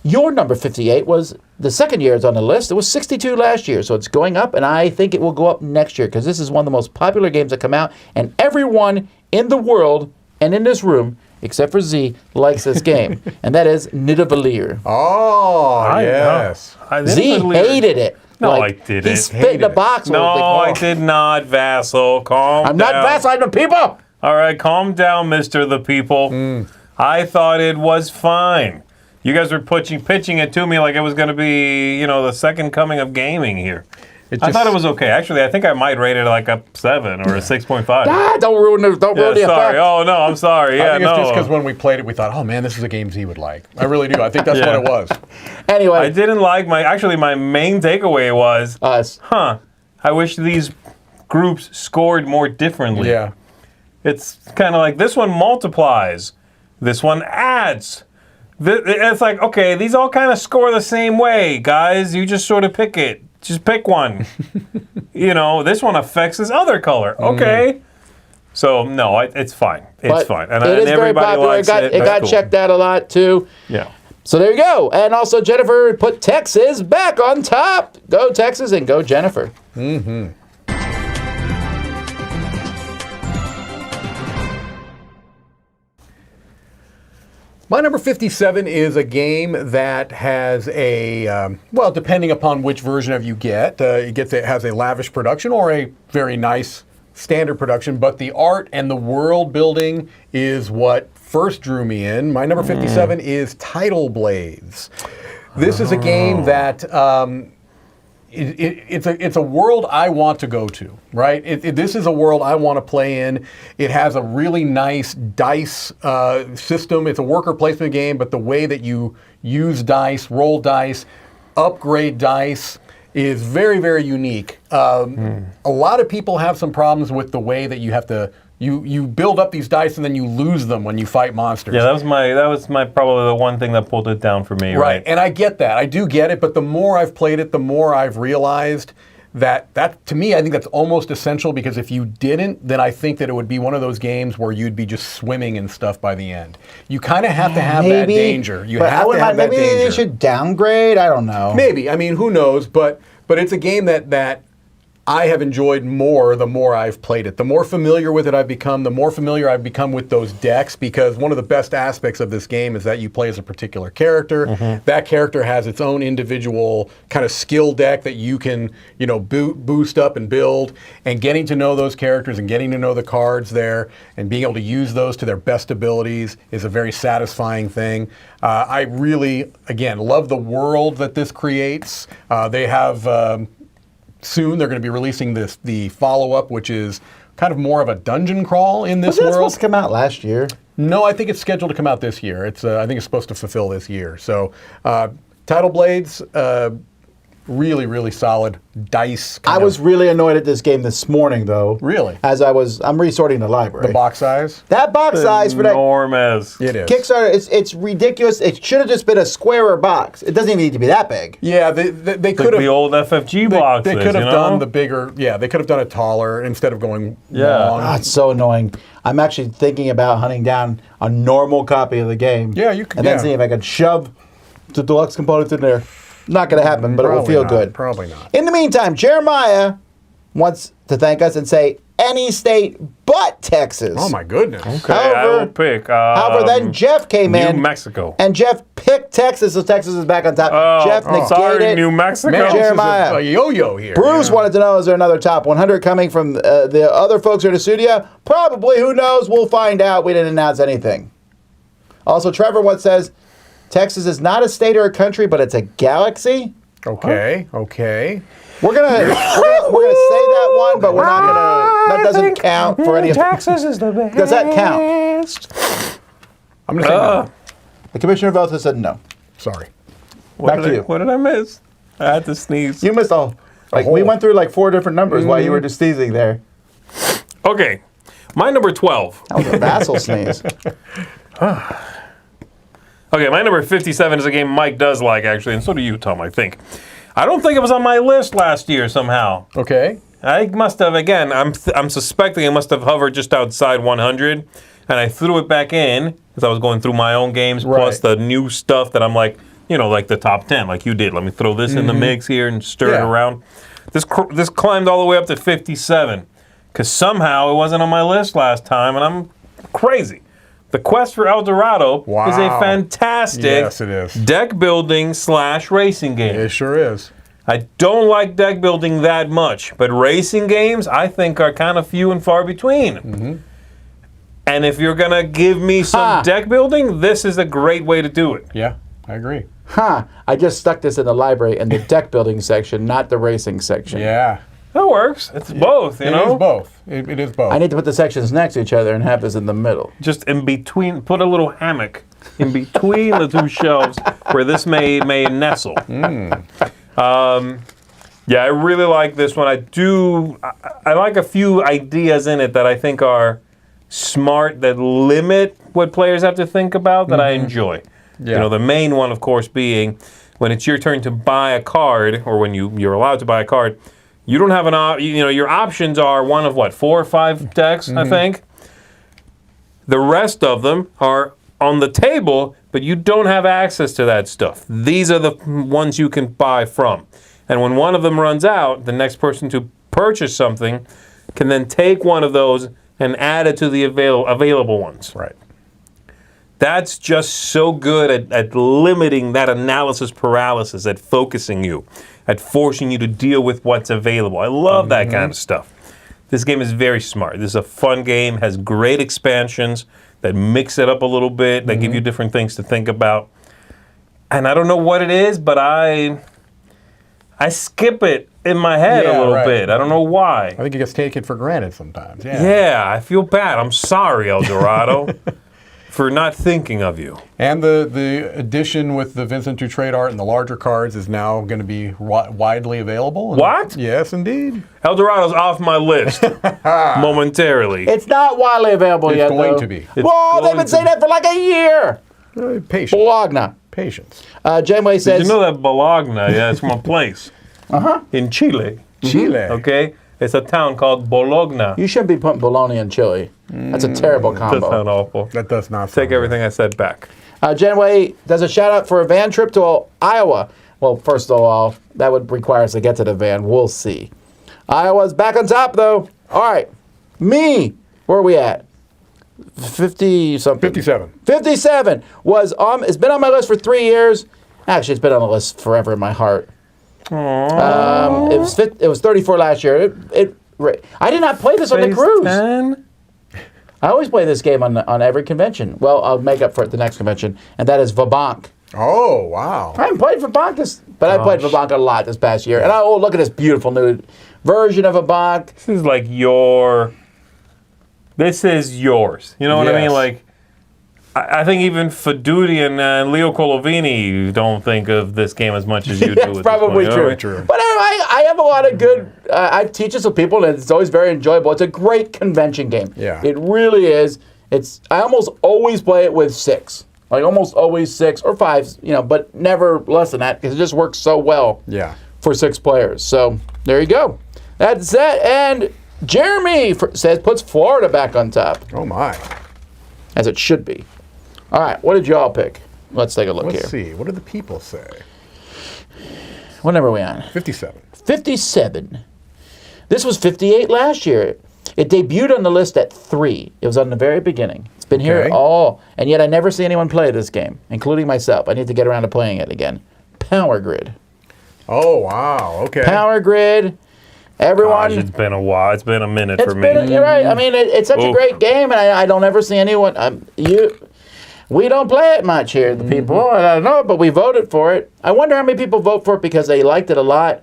Your number 58 was the second year it's on the list. It was 62 last year, so it's going up, and I think it will go up next year because this is one of the most popular games that come out, and everyone in the world and in this room, except for Z, likes this game, and that is Nidavellir. Oh, yes. Z hated it. No, I didn't. He spit in the box. No, I did not, Vasel. Calm I'm down. not Vasel, I'm the people. All right, calm down, Mr. The People. I thought it was fine. You guys were pitching it to me like it was going to be, you know, the second coming of gaming here. I thought it was okay. Actually, I think I might rate it like a 7 or a 6.5. Don't ruin the Sorry. effect. Oh, no, I'm sorry. I Yeah, think it's just no. because when we played it, we thought, oh, man, this is a game Z would like. I really do. I think that's what it was. Anyway. I didn't like my main takeaway was, Us. I wish these groups scored more differently. Yeah. It's kind of like this one multiplies, this one adds. It's like, okay, these all kind of score the same way, guys. You just sort of pick it. Just pick one. You know, this one affects this other color. Okay. So, no, it's fine. It's fine. And it is very everybody popular. likes it. It got That's checked out a lot, too. Yeah. So there you go. And also, Jennifer put Texas back on top. Go Texas and go Jennifer. My number 57 is a game that has a, well, depending upon which version of you get, it has a lavish production or a very nice standard production, but the art and the world building is what first drew me in. My number 57 is Tidal Blades. This is a game that it's a world I want to go to, right? This is a world I want to play in. It has a really nice dice system. It's a worker placement game, but the way that you use dice, roll dice, upgrade dice is very, very unique. A lot of people have some problems with the way that you have to you build up these dice and then you lose them when you fight monsters. Yeah, that was my probably the one thing that pulled it down for me. Right, and I get that. I do get it, but the more I've played it, the more I've realized that to me, I think that's almost essential, because if you didn't, then I think that it would be one of those games where you'd be just swimming in stuff by the end. You kind of have to have that danger. You have to have that danger. Maybe they should downgrade. I don't know. Maybe. I mean, who knows? But it's a game that I have enjoyed more the more I've played it. The more familiar with it I've become, the more familiar I've become with those decks, because one of the best aspects of this game is that you play as a particular character. That character has its own individual kind of skill deck that you can, boost up and build, and getting to know those characters and getting to know the cards there and being able to use those to their best abilities is a very satisfying thing. I really, again, love the world that this creates. They have... Soon they're going to be releasing the follow-up, which is kind of more of a dungeon crawl in this world. Was it supposed to come out last year? No, I think it's scheduled to come out this year. I think it's supposed to fulfill this year. So, Tidal Blades, really, really solid dice. I was really annoyed at this game this morning, though. Really? I'm resorting the library. The box size? That box size for that enormous. It is. Kickstarter, it's ridiculous. It should have just been a squarer box. It doesn't even need to be that big. Yeah, they could have the old FFG boxes. They could have done the bigger. Yeah, they could have done it taller instead of going long. Oh, it's so annoying. I'm actually thinking about hunting down a normal copy of the game. Yeah, you could. And then see if I could shove the deluxe components in there. Not going to happen, but it will feel good. Probably not. In the meantime, Jeremiah wants to thank us and say any state but Texas. Oh, my goodness. Okay, I will pick. However, then Jeff came in. New Mexico. And Jeff picked Texas, so Texas is back on top. Jeff negated sorry, it. New Mexico. Man, Jeremiah. this is a yo-yo here. Bruce wanted to know, is there another top 100 coming from the other folks in the studio? Probably. Who knows? We'll find out. We didn't announce anything. Also, Trevor says, Texas is not a state or a country, but it's a galaxy. Okay. We're gonna say that one, but we're not gonna. That doesn't count for any. Texas is the best. Does that count? I'm gonna say no. The commissioner of Oath said no. Sorry. Back to you. What did I miss? I had to sneeze. You missed all. We went through 4 different numbers while you were just sneezing there. Okay, my number 12. That was a Vasel sneeze. Okay, my number 57 is a game Mike does like, actually, and so do you, Tom, I think. I don't think it was on my list last year somehow. Okay. I must have, again, I'm suspecting it must have hovered just outside 100, and I threw it back in because I was going through my own games, plus the new stuff that I'm like, like the top 10, like you did. Let me throw this in the mix here and stir it around. This climbed all the way up to 57, because somehow it wasn't on my list last time, and I'm crazy. The Quest for El Dorado is a fantastic deck building / racing game. It sure is. I don't like deck building that much, but racing games I think are kind of few and far between. And if you're going to give me some deck building, this is a great way to do it. Yeah, I agree. I just stuck this in the library in the deck building section, not the racing section. Yeah. That works. It's both, you know? It is both. It is both. I need to put the sections next to each other and have this in the middle. Just in between, put a little hammock in between the two shelves where this may nestle. Yeah, I really like this one. I like a few ideas in it that I think are smart, that limit what players have to think about, that I enjoy. Yeah. The main one, of course, being when it's your turn to buy a card, or when you're allowed to buy a card, you don't have your options are one of 4 or 5 decks, I think. The rest of them are on the table, but you don't have access to that stuff. These are the ones you can buy from. And when one of them runs out, the next person to purchase something can then take one of those and add it to the available ones. Right. That's just so good at limiting that analysis paralysis, at focusing you, at forcing you to deal with what's available. I love that kind of stuff. This game is very smart. This is a fun game, has great expansions. that mix it up a little bit, that give you different things to think about. And I don't know what it is, but I skip it in my head a little bit. I don't know why. I think it gets taken for granted sometimes. Yeah. Yeah, I feel bad. I'm sorry, El Dorado, for not thinking of you. And the edition with the Vincent Dutrait art and the larger cards is now going to be widely available. What? Yes, indeed. El Dorado's off my list momentarily. It's not widely available yet, It's going though. to be. Whoa, they've been saying that for like a year. Patience. Bologna. Patience. Janeway says... Did you know that Bologna, it's from a place in Chile, Chile. okay? It's a town called Bologna. You shouldn't be putting bologna in chili. That's a terrible That combo. sound awful. That does not sound Take good. everything I said back. Janeway does a shout out for a van trip to Iowa. Well, first of all, that would require us to get to the van. We'll see. Iowa's back on top, though. All right. Me. Where are we at? 50-something. 57. 57 was on. It's been on my list for 3 years. Actually, it's been on the list forever in my heart. It was 34 last year. I did not play this on the Phase cruise. 10? I always play this game on every convention. Well, I'll make up for it the next convention, and that is Vabank. Oh, wow. I haven't played Vabank but I played Vabank a lot this past year. And look at this beautiful new version of Vabank. This is like this is yours. You know what I mean? Yes. Like, I think even Fadudian and Leo Colovini don't think of this game as much as you do. That's at this probably point, you know what I true. mean? But I have a lot of good. I teach it to people, and it's always very enjoyable. It's a great convention game. Yeah. It really is. I almost always play it with 6. Like almost always 6 or 5, but never less than that because it just works so well. Yeah. For 6 players. So there you go. That's it. And Jeremy says puts Florida back on top, Oh, my. as it should be. All right, what did y'all pick? Let's take a look Let's here. see. What do the people say? What number are we on? 57. 57. This was 58 last year. It debuted on the list at 3. It was on the very beginning. It's been here Okay. and yet I never see anyone play this game, including myself. I need to get around to playing it again. Power Grid. Oh, wow. Okay. Power Grid. Everyone. Gosh, it's been a while. It's been a minute It's for me. been, you're right. I mean, it's such a Oof. great game, and I don't ever see anyone. We don't play it much here, the people. I don't know, but we voted for it. I wonder how many people vote for it because they liked it a lot.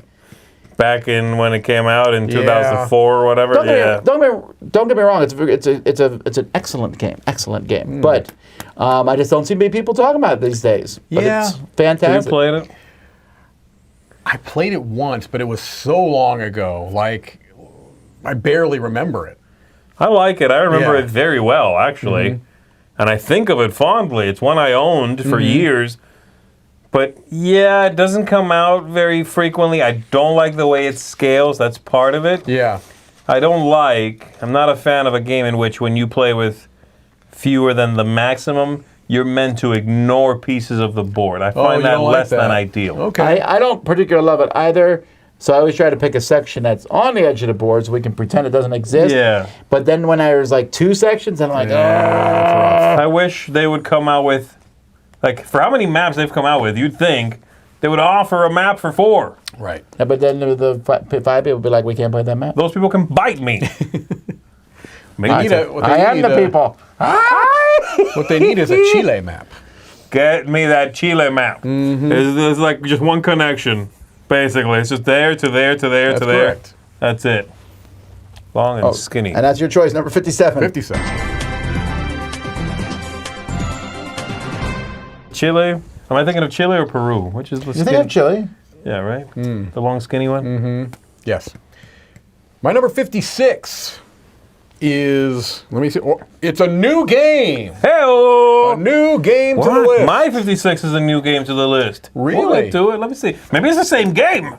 Back in when it came out in Yeah. 2004 or whatever. Don't Yeah. get me wrong. It's an excellent game. But I just don't see many people talking about it these days. But Yeah. it's Have you fantastic. played it? I played it once, but it was so long ago. Like, I barely remember it. I like it. I remember Yeah. it very well, actually. And I think of it fondly. It's one I owned for years. But yeah, it doesn't come out very frequently. I don't like the way it scales. That's part of it. Yeah. I'm not a fan of a game in which when you play with fewer than the maximum, you're meant to ignore pieces of the board. I find you that don't like less than that. ideal. Okay. I don't particularly love it either. So I always try to pick a section that's on the edge of the board so we can pretend it doesn't exist. Yeah. But then when there's like 2 sections, I'm like, I wish they would come out with, like, for how many maps they've come out with, you'd think they would offer a map for 4. Right. Yeah, but then the 5 people would be like, we can't play that map. Those people can bite me. Maybe I am the people. What they need is a Chile map. get me that Chile map. It's like just one connection, basically. It's just there to there to there That's to there. correct. That's it. Long and skinny. And that's your choice, number 57. 57. Chile. Am I thinking of Chile or Peru? Which is the You skinny? think of Chile? Yeah, right? The long skinny one? Yes. My number 56 is, let me see, it's a new game. Hey-o! A new game to the What? list. My 56 is a new game to the list. Really? We'll get to it. Let me see. Maybe it's the same game.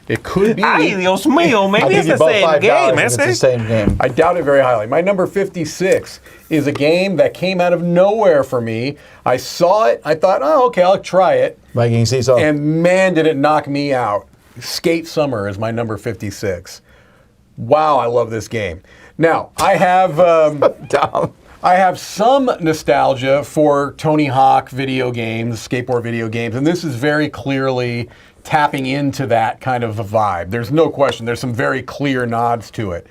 It could be. Ay, Dios mío. I'll Maybe give it's you the both same $5 game. if it's the same game. I doubt it very highly. My number 56 is a game that came out of nowhere for me. I saw it. I thought, oh, okay, I'll try it. Viking Seesaw. And man, did it knock me out. Skate Summer is my number 56. Wow, I love this game. Now, I have Dumb. I have some nostalgia for Tony Hawk video games, skateboard video games, and this is very clearly tapping into that kind of a vibe. There's no question. There's some very clear nods to it.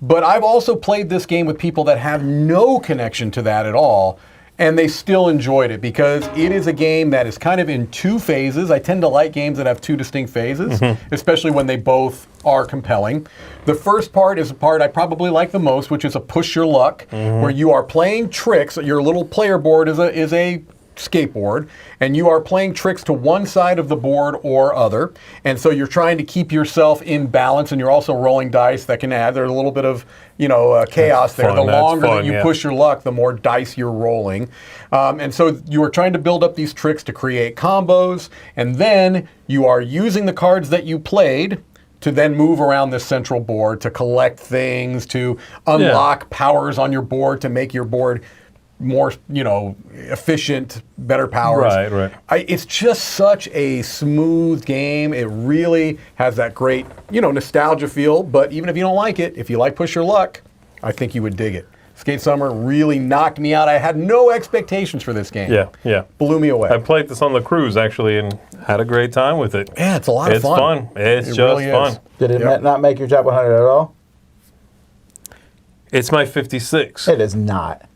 But I've also played this game with people that have no connection to that at all, and they still enjoyed it because it is a game that is kind of in two phases. I tend to like games that have two distinct phases, especially when they both are compelling. The first part is the part I probably like the most, which is a push your luck, where you are playing tricks. Your little player board is a skateboard, and you are playing tricks to one side of the board or other, and so you're trying to keep yourself in balance, and you're also rolling dice that can add there's a little bit of chaos there. The longer that you push your luck, the more dice you're rolling, and so you are trying to build up these tricks to create combos, and then you are using the cards that you played to then move around this central board to collect things, to unlock powers on your board to make your board more, efficient, better powers. Right. It's just such a smooth game. It really has that great, nostalgia feel. But even if you don't like it, if you like Push Your Luck, I think you would dig it. Skate Summer really knocked me out. I had no expectations for this game. Yeah. Blew me away. I played this on the cruise, actually, and had a great time with it. Yeah, it's a lot of fun. It's just really fun. is. Did it not make your top 100 at all? It's my 56. It is not.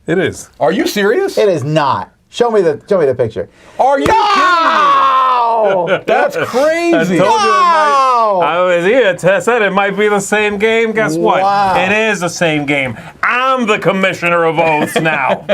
It is. Are you serious? It is not. Show me the picture. Are you No! kidding me? That's crazy. I told you I was here. I said it might be the same game. Guess what? Wow. It is the same game. I'm the commissioner of oaths now.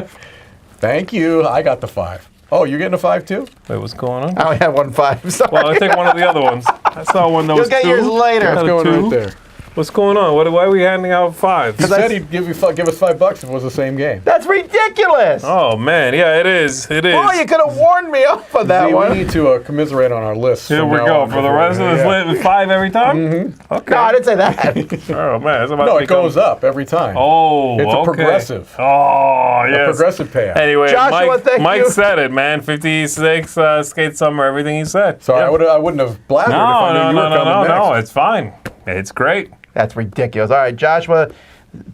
Thank you. I got the 5. Oh, you're getting a 5 too? Wait, what's going on? I only had 1 5. Sorry. Well, I'll take one of the other ones. I saw one that You'll was get 2. yours later. That's going right there. What's going on? Why are we handing out 5s? He said he'd give us $5 if it was the same game. That's ridiculous. Oh man, yeah, it is. It is. Well, you could have warned me off of that See, one. we need to commiserate on our list. Here from we now go on for the rest of this list. 5 every time. Okay. No, I didn't say that. Oh man, it's about No, to it goes up every time. Oh, It's a okay. progressive. Oh, yes. Progressive payout. Anyway, Joshua, thank Mike you. said it, man. 56 Skate Summer, everything he said. So Yeah. I wouldn't have blathered if I knew you were coming next. No, it's fine. It's great. That's ridiculous. All right, Joshua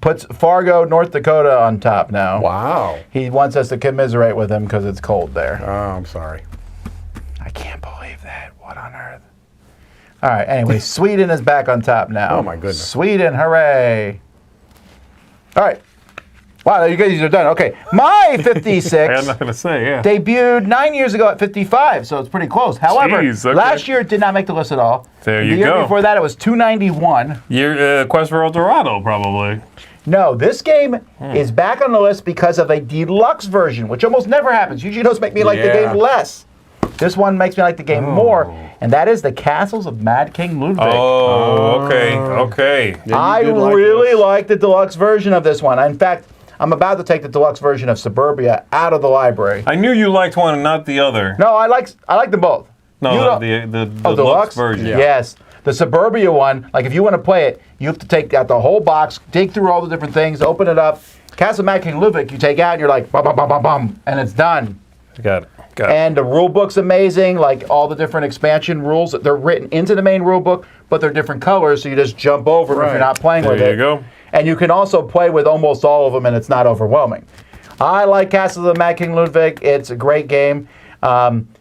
puts Fargo, North Dakota on top now. Wow. He wants us to commiserate with him because it's cold there. Oh, I'm sorry. I can't believe that. What on earth? All right, anyway, Sweden is back on top now. Oh, my goodness. Sweden, hooray. All right. Wow, you guys are done. Okay, my 56 I'm not going to say, yeah. debuted 9 years ago at 55, so it's pretty close. However, Jeez, okay. last year it did not make the list at all. There you The year go. before that, it was 291. Quest for El Dorado, probably. No, this game is back on the list because of a deluxe version, which almost never happens. Usually those make me like the Yeah. game less. This one makes me like the game more, and that is the Castles of Mad King Ludwig. Oh, okay. Yeah, you I did like really this. like the deluxe version of this one. In fact, I'm about to take the deluxe version of Suburbia out of the library. I knew you liked one and not the other. No, I like them both. You No, don't- the Oh, deluxe version. Yeah. Yes. The Suburbia one, like if you want to play it, you have to take out the whole box, dig through all the different things, open it up. Castle Mad King Ludwig, you take out and you're like, bum, bum, bum, bum, bum, and it's done. Got it. And the rule book's amazing, like all the different expansion rules. They're written into the main rule book, but they're different colors, so you just jump over them if you're Right. not playing with it. There you go. And you can also play with almost all of them, and it's not overwhelming. I like Castle of the Mad King Ludwig. It's a great game.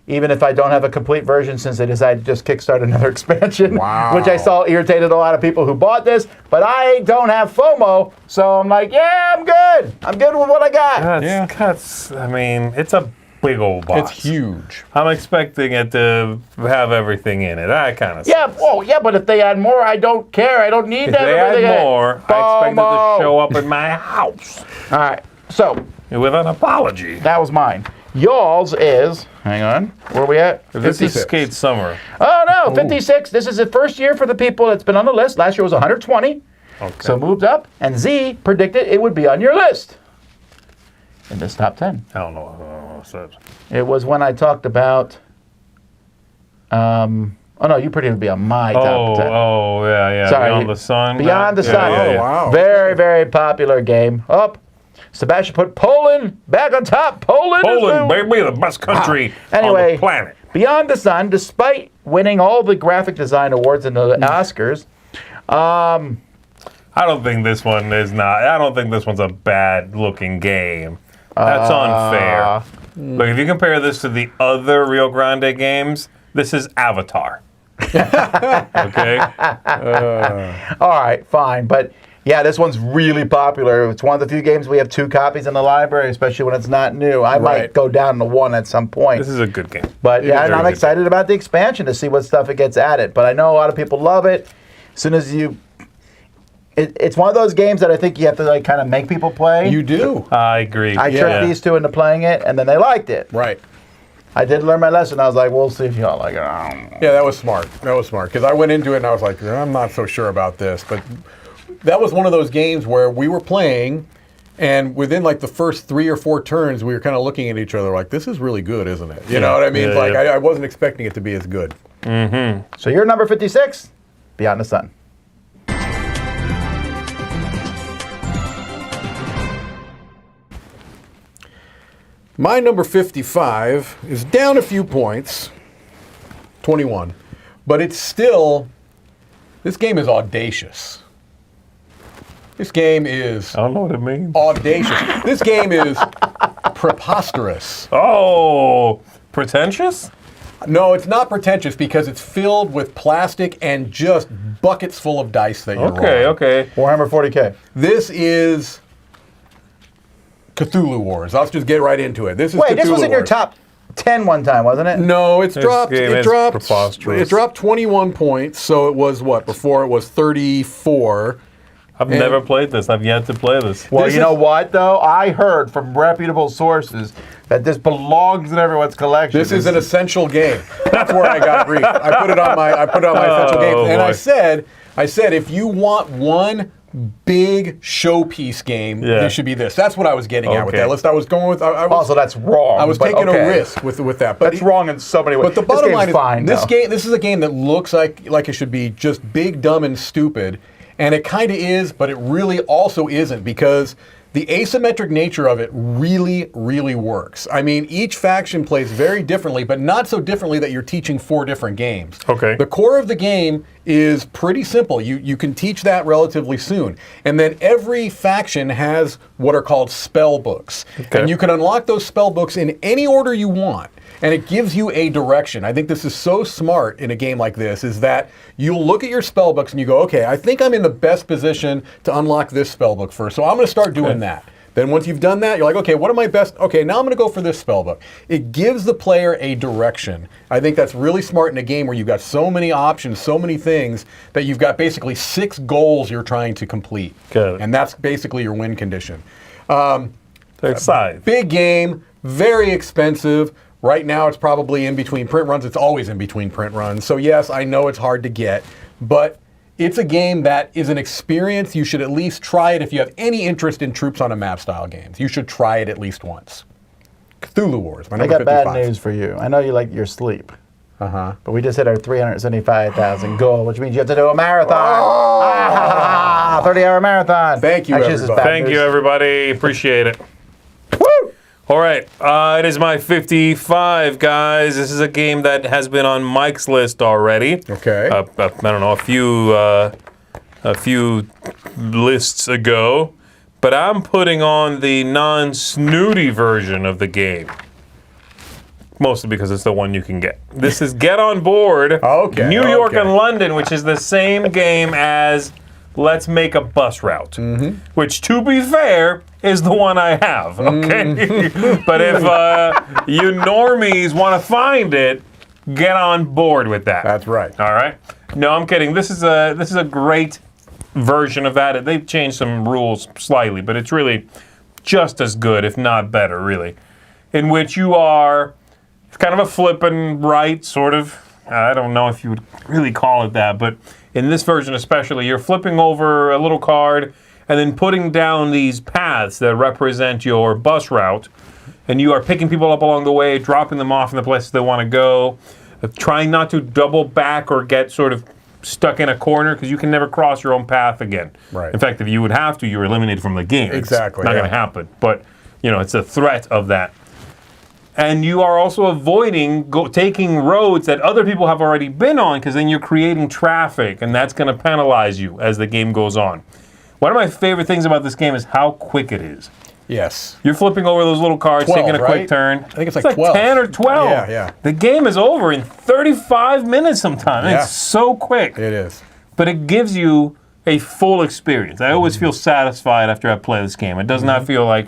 Even if I don't have a complete version, since they decided to just kickstart another expansion, Wow. which I saw irritated a lot of people who bought this. But I don't have FOMO, so I'm like, yeah, I'm good. I'm good with what I got. I mean, it's a big old box. It's huge. I'm expecting it to have everything in it. That kind of Yeah, oh yeah, but if they add more, I don't care. I don't need If to have they everything in add it. more, I expect it FOMO. to show up in my house All right, so with an apology. that was mine. Y'all's is, hang on, where are we at? This is 56. Skate Summer. Oh no, 56. This is the first year for the people that's been on the list. Last year was 120. Okay. So moved up, and Z predicted it would be on your list in this top 10. I don't know what's that. It was when I talked about, oh no, you predicted it would be on my top 10. Oh, yeah. Sorry. Beyond the Sun. Beyond the Yeah, Sun. yeah, yeah. Oh, wow. Very, very popular game. Up. Sebastian put Poland back on top. Poland is Poland, the- baby, the best country Anyway, on the planet. Beyond the Sun, despite winning all the graphic design awards in the Oscars, I don't think this one is not. I don't think this one's a bad looking game. That's unfair. Look, if you compare this to the other Rio Grande games, this is Avatar. Okay? all right, fine. But Yeah, this one's really popular. It's one of the few games we have 2 copies in the library, especially when it's not new. I might go down to 1 at some point. This is a good game. But yeah, and I'm excited about the expansion to see what stuff it gets added. But I know a lot of people love it. As soon as you... It's one of those games that I think you have to like kind of make people play. You do. I agree. I tricked these 2 into playing it, and then they liked it. Right. I did learn my lesson. I was like, we'll see if y'all like it. I don't know. Yeah, that was smart. That was smart. Because I went into it and I was like, I'm not so sure about this. But that was one of those games where we were playing, and within like the first 3 or 4 turns, we were kind of looking at each other like, this is really good, isn't it? You know what I mean? I wasn't expecting it to be as good. So you're number 56, Beyond the Sun. My number 55 is down a few points, 21, but it's still, this game is audacious. This game is I don't know what it means. audacious. This game is preposterous. Oh, pretentious? No, it's not pretentious because it's filled with plastic and just buckets full of dice that you're rolling. Okay. Warhammer 40K. This is Cthulhu Wars. Let's just get right into it. This is Wait, Cthulhu this was in your Wars. top 10 one time, wasn't it? No, it's dropped. game It is dropped. preposterous. It dropped 21 points. So it was what? Before it was 34. I've never played this. I've yet to play this. Well, This you is- know what, though? I heard from reputable sources that this belongs in everyone's collection. This is an essential game. That's where I got briefed. I put it on my essential games, and boy. I said, if you want one big showpiece game, this should be this. That's what I was getting at with Okay. that list. I was going with. I was, Also, that's wrong. I was but taking okay. a risk with that. But That's wrong in so many ways. But the bottom line is, fine, this though. game. This is a game that looks like it should be just big, dumb, and stupid, and it kind of is, but it really also isn't because the asymmetric nature of it really, really works. I mean, each faction plays very differently, but not so differently that you're teaching 4 different games. Okay. The core of the game is pretty simple. You can teach that relatively soon. And then every faction has what are called spell books. Okay. And you can unlock those spell books in any order you want. And it gives you a direction. I think this is so smart in a game like this, is that you'll look at your spell books and you go, okay, I think I'm in the best position to unlock this spell book first. So I'm going to start doing that. Then once you've done that, you're like, okay, what are my best? Okay, now I'm going to go for this spell book. It gives the player a direction. I think that's really smart in a game where you've got so many options, so many things, that you've got basically 6 goals you're trying to complete. Got it. And that's basically your win condition. Excited. Big game, very expensive. Right now, it's probably in between print runs. It's always in between print runs. So yes, I know it's hard to get, but it's a game that is an experience. You should at least try it if you have any interest in troops on a map style games. You should try it at least once. Cthulhu Wars, my I number got 55. bad news for you. I know you like your sleep. Uh-huh. But we just hit our 375,000 goal, which means you have to do a marathon. 30-hour marathon. Thank you, Actually, this is everybody. bad Thank news. you, everybody. Appreciate it. Woo! All right. It is my 55, guys. This is a game that has been on Mike's list already. Okay. I don't know, a few lists ago. But I'm putting on the non-snooty version of the game. Mostly because it's the one you can get. This is Get On Board, Okay, New York okay. and London, which is the same game as Let's Make a Bus Route, which, to be fair, is the one I have, okay? But if you normies want to find it, get on board with that. That's right. All right? No, I'm kidding. This is a great version of that. They've changed some rules slightly, but it's really just as good, if not better, really, in which you are... It's kind of a flip and right, sort of. I don't know if you would really call it that, but in this version especially, you're flipping over a little card and then putting down these paths that represent your bus route, and you are picking people up along the way, dropping them off in the places they want to go, trying not to double back or get sort of stuck in a corner, because you can never cross your own path again. Right. In fact, if you would have to, you're eliminated from the game. Exactly, It's not yeah. going to happen, but it's a threat of that. And you are also avoiding taking roads that other people have already been on, because then you're creating traffic, and that's going to penalize you as the game goes on. One of my favorite things about this game is how quick it is. Yes. You're flipping over those little cards, 12, taking a right? quick turn. I think it's like 12. 10 or 12. Yeah, yeah. The game is over in 35 minutes sometimes. Yeah. It's so quick. It is. But it gives you a full experience. I always feel satisfied after I play this game. It does not feel like,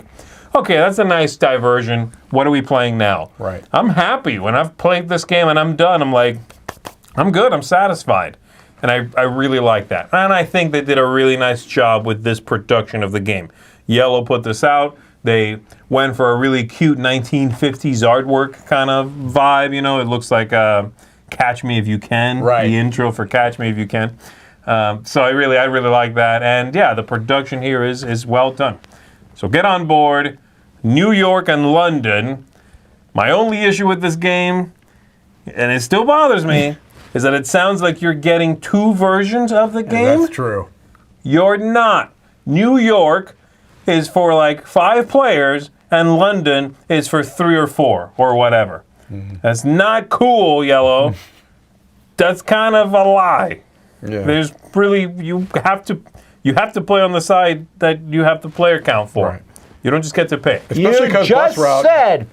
okay, that's a nice diversion. What are we playing now? Right. I'm happy when I've played this game and I'm done. I'm like, I'm good. I'm satisfied. And I really like that. And I think they did a really nice job with this production of the game. Yellow put this out. They went for a really cute 1950s artwork kind of vibe. You know, it looks like Catch Me If You Can. Right. The intro for Catch Me If You Can. So I really like that. And yeah, the production here is well done. So get on board. New York and London. My only issue with this game, and it still bothers me, is that it sounds like you're getting two versions of the game. That's true. You're not. New York is for like 5 players, and London is for 3 or 4 or whatever. That's not cool, Yellow. That's kind of a lie. Yeah. There's really you have to play on the side that you have the player count for. Right. You don't just get to pick. Especially You 'cause just bus route- said,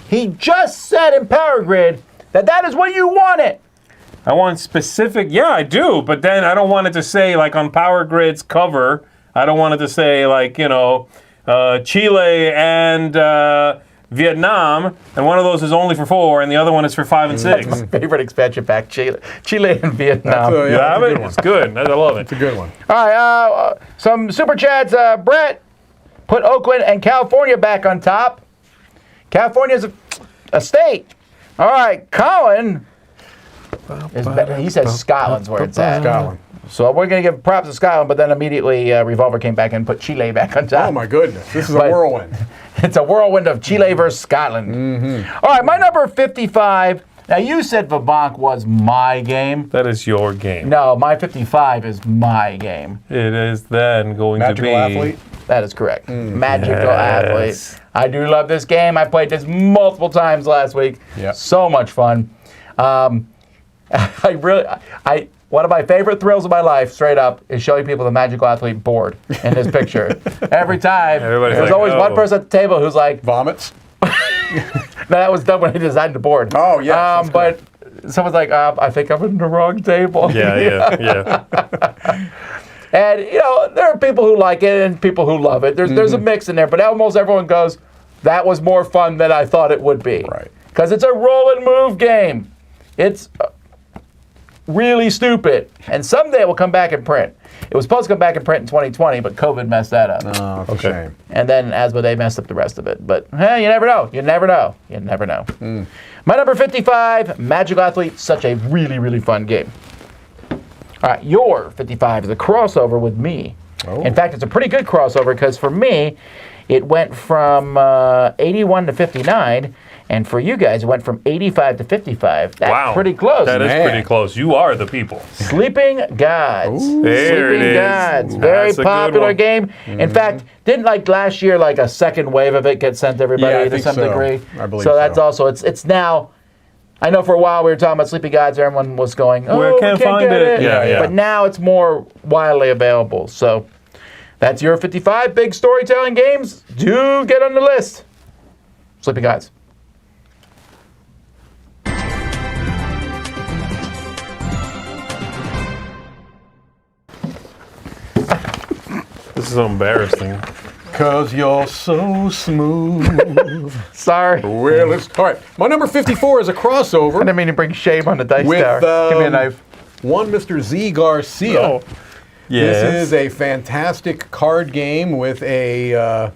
he just said in Power Grid that is what you wanted. I want specific, yeah, I do, but then I don't want it to say, like on Power Grid's cover, I don't want it to say, like, you know, Chile and Vietnam, and one of those is only for 4, and the other one is for 5 and 6. My favorite expansion pack, Chile and Vietnam. That's You have it? It's good. I love it. It's a good one. All right, some super chats. Brett put Oakland and California back on top. California's a state. All right, Colin. He says Scotland's where it's at. Scotland. So we're going to give props to Scotland, but then immediately Revolver came back and put Chile back on top. Oh my goodness, this is a But- whirlwind. It's a whirlwind of Chile versus Scotland. All right, my number 55. Now, you said Vabank was my game. That is your game. No, my 55 is my game. It is then going Magical to be. athlete. That is correct. Magical Yes. athlete. I do love this game. I played this multiple times last week. Yep. So much fun. One of my favorite thrills of my life, straight up, is showing people the Magical Athlete board in this picture. Every time, Everybody's there's like, always one "Oh." person at the table who's like, Vomits. no, that was done when he designed the board. Oh, yes, that's But someone's like, I think I'm in the wrong table. Yeah. And, you know, there are people who like it and people who love it. There's a mix in there, but almost everyone goes, that was more fun than I thought it would be. Right. Because it's a roll and move game. It's really stupid. And someday it will come back in print. It was supposed to come back in print in 2020, but COVID messed that up. Oh, it's a shame. And then Asmodee messed up the rest of it. But hey, you never know. You never know. You never know. My number 55, Magical Athlete, such a really, really fun game. All right, your 55 is a crossover with me. Oh. In fact, it's a pretty good crossover because for me, it went from 81 to 59, and for you guys, it went from 85 to 55. That's Wow. pretty close. That is Man. pretty close. You are the people. Sleeping Gods. There it Sleeping is. Gods. Very That's a good popular one. game. In fact, didn't like last year, like a second wave of it get sent to everybody Yeah, I to think some so. degree? I believe so. That's so. also, it's now, I know for a while we were talking about Sleeping Gods, everyone was going, oh, Where we can't can't find get it. it. Yeah. But now it's more widely available. So that's your 55 big storytelling games. Do get on the list. Sleeping Gods. This is so embarrassing. Cause you're so smooth. Sorry. Well, it's all right. My number 54 is a I crossover didn't mean to bring shame on the dice with tower. Give me a knife. one Mr. Zee Garcia. Oh. Yes. This is a fantastic card game with a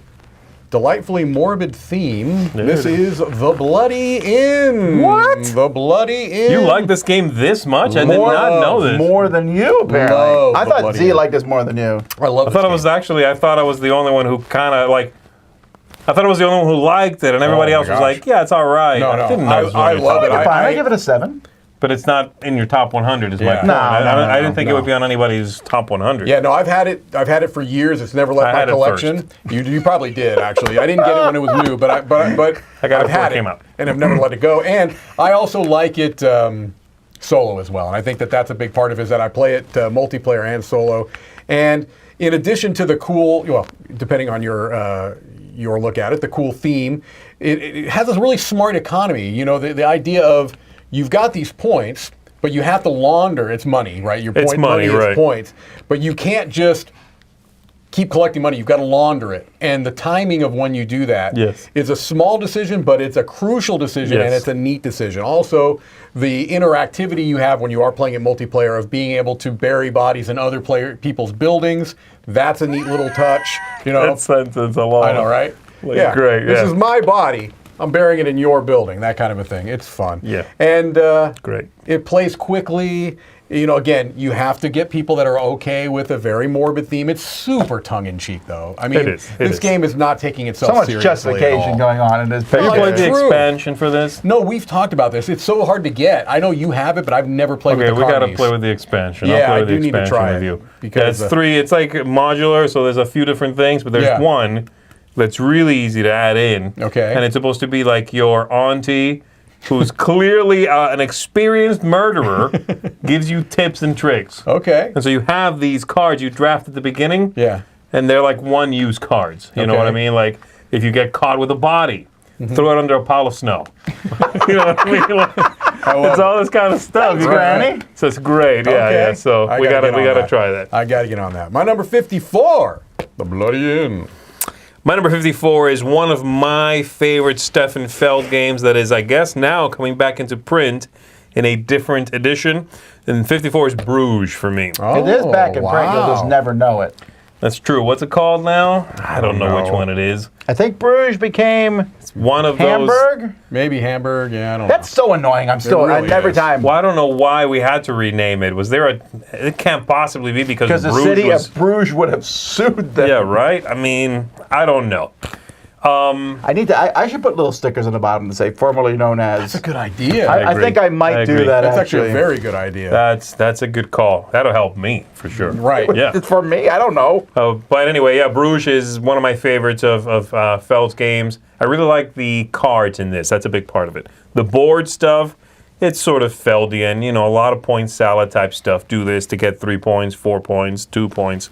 delightfully morbid theme. This is The Bloody Inn. What? The Bloody Inn. You like this game this much? I did More- not know this. More than you, apparently. Love I the thought Bloody Z Inn. liked this more than you. I love I thought I was the only one who kind of like. I thought I was the only one who liked it, and everybody my else was gosh. like, "Yeah, it's all right." No, I didn't no, know it was I on your love top it. 10. Fine, I give it a 7. But it's not in your top 100. Is my Yeah. point. No, I didn't think it no. would be on anybody's top 100. Yeah, no, I've had it for years. It's never left I my had it collection. You probably did actually. I didn't get it when it was new, but I got it I've before had it came out. and I've never let it go. And I also like it solo as well. And I think that that's a big part of it is that I play it multiplayer and solo. And in addition to the cool, well, depending on your look at it, the cool theme, it has this really smart economy. You know, the idea of you've got these points. but you have to launder. It's money, right? Your It's money, is right. points, but you can't just keep collecting money. You've got to launder it, and the timing of when you do that is a small decision, but it's a crucial decision, and it's a neat decision. Also, the interactivity you have when you are playing it multiplayer of being able to bury bodies in other people's buildings. That's a neat little touch. You know, That sentence alone. I know, right? Like, great, This yeah. is my body. I'm burying it in your building. That kind of a thing. It's fun. Yeah. And Great. it plays quickly. You know, again, you have to get people that are okay with a very morbid theme. It's super tongue-in-cheek, though. I mean, It is. this game is not taking itself So much seriously justification at all. going on in this. Have you Oh, played the true. expansion for this? No, we've talked about this. It's so hard to get. I know you have it, but I've never played with Okay, the we got to carnies. play with the expansion. Yeah, I'll play I with the do need to expansion try with it, you. because, It's three. It's like modular, so there's a few different things, but there's one that's really easy to add in. Okay. And it's supposed to be like your auntie, who's clearly an experienced murderer, gives you tips and tricks. Okay. And so you have these cards you draft at the beginning. Yeah. And they're like one-use cards. You know what I Okay. mean? Like if you get caught with a body, throw it under a pile of snow. You know what I mean? Like, it's all this kind of stuff. Thanks, Granny. So it's great. Yeah, Okay. yeah. So I we gotta gotta get on that. try that. I got to get on that. My number 54, The Bloody Inn. My number 54 is one of my favorite Stefan Feld games that is, I guess, now coming back into print in a different edition. And 54 is Bruges for me. It is back in print. You'll just wow. never know it. That's true. What's it called now? I don't know which one it is. I think Bruges became One of those. Hamburg. Maybe Hamburg. Yeah, I don't That's so annoying. I'm still really every is. time. Well, I don't know why we had to rename it. Was there a? It can't possibly be because Because the Bruges city was. of Bruges would have sued them. Yeah, right. I mean, I don't know. I should put little stickers on the bottom to say formerly known That's a as. good idea. I agree. think I might I do agree. that. That's actually a very good idea. That's a good call. That'll help me for sure. Right. Yeah. It's for me. I don't know. But anyway, yeah, Bruges is one of my favorites of Feld's games. I really like the cards in this. That's a big part of it. The board stuff, it's sort of Feldian. You know, a lot of point salad type stuff. Do this to get 3 points, 4 points, 2 points.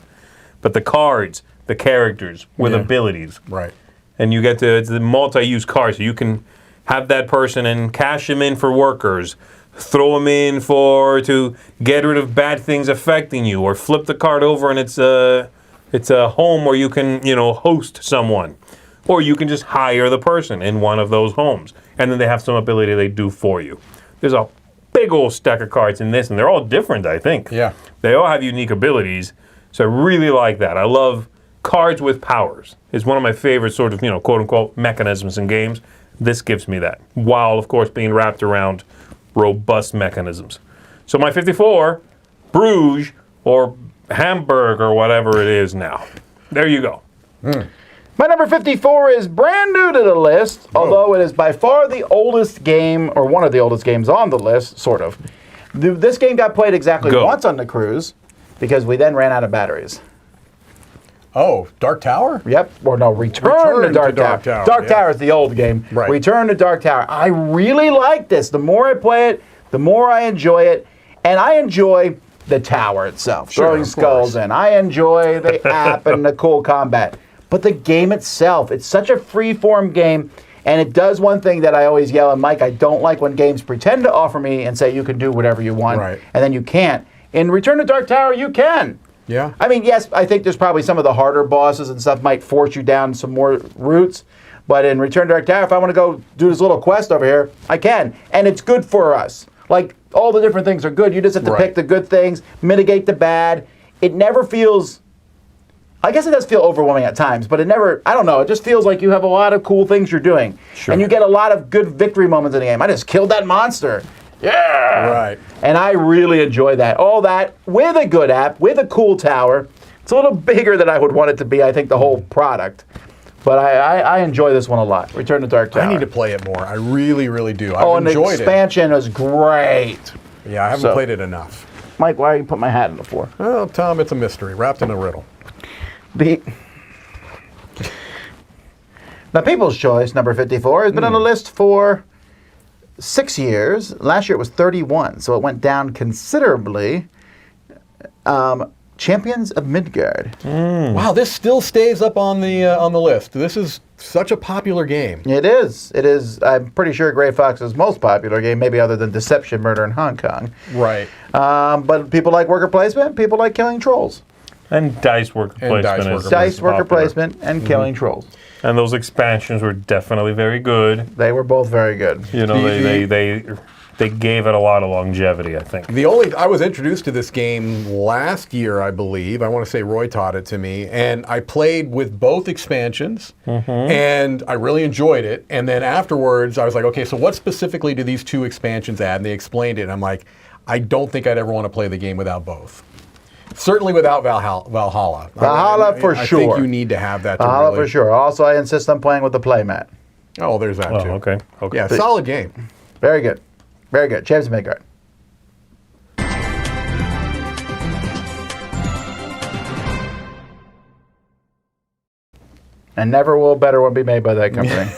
But the cards, the characters with abilities. Right. And you get to, it's the multi-use card, so you can have that person and cash them in for workers, throw them in to get rid of bad things affecting you, or flip the card over and it's a home where you can, host someone. Or you can just hire the person in one of those homes, and then they have some ability they do for you. There's a big old stack of cards in this, and they're all different, I think. Yeah. They all have unique abilities, so I really like that. I love cards with powers. It's one of my favorite sort of, quote-unquote mechanisms in games. This gives me that, while, of course, being wrapped around robust mechanisms. So my 54, Bruges, or Hamburg, or whatever it is now. There you go. My number 54 is brand new to the list, although it is by far the oldest game, or one of the oldest games on the list, sort of. This game got played exactly Go. once on the cruise, because we then ran out of batteries. Oh, Dark Tower? Yep. Or no, Return to Dark Tower. Dark yeah. Tower is the old game. Right. Return to Dark Tower. I really like this. The more I play it, the more I enjoy it. And I enjoy the tower itself, Sure, throwing of skulls course. in. I enjoy the app and the cool combat. But the game itself, it's such a free-form game. And it does one thing that I always yell at Mike, I don't like when games pretend to offer me and say you can do whatever you want. Right. And then you can't. In Return to Dark Tower, you can. Yeah. I mean, yes, I think there's probably some of the harder bosses and stuff might force you down some more routes. But in Return to Dark Tower, if I want to go do this little quest over here, I can. And it's good for us. Like, all the different things are good. You just have to pick the good things, mitigate the bad. It never feels... I guess it does feel overwhelming at times, but it never... I don't know. It just feels like you have a lot of cool things you're doing. Sure. And you get a lot of good victory moments in the game. I just killed that monster. Yeah! Right. And I really enjoy that. All that with a good app, with a cool tower. It's a little bigger than I would want it to be, I think, the whole product. But I enjoy this one a lot. Return to Dark Tower. I need to play it more. I really, really do. Oh, I've and the enjoyed expansion is great. it. Yeah, I haven't played it enough. Mike, why are you putting my hat on the floor? Well, Tom, it's a mystery wrapped in a riddle. Now, People's Choice, number 54, has been on the list for 6 years. Last year it was 31, so it went down considerably. Champions of Midgard. Wow, this still stays up on the list. This is such a popular game. It is. It is. I'm pretty sure Gray Fox's most popular game, maybe other than Deception, Murder in Hong Kong. Right. But people like worker placement. People like killing trolls. And dice worker placement. Dice worker placement and killing trolls. And those expansions were definitely very good. They were both very good. You know, they gave it a lot of longevity, I think. I was introduced to this game last year, I believe. I want to say Roy taught it to me, and I played with both expansions, and I really enjoyed it. And then afterwards, I was like, okay, so what specifically do these 2 expansions add? And they explained it, and I'm like, I don't think I'd ever want to play the game without both. Certainly without Valhalla. Valhalla for sure. I think you need to have that. Valhalla for sure. Also, I insist on playing with the playmat. Oh, there's that too. Okay. Yeah, solid game. Very good. Very good. Champions of Midgard. And never will a better one be made by that company.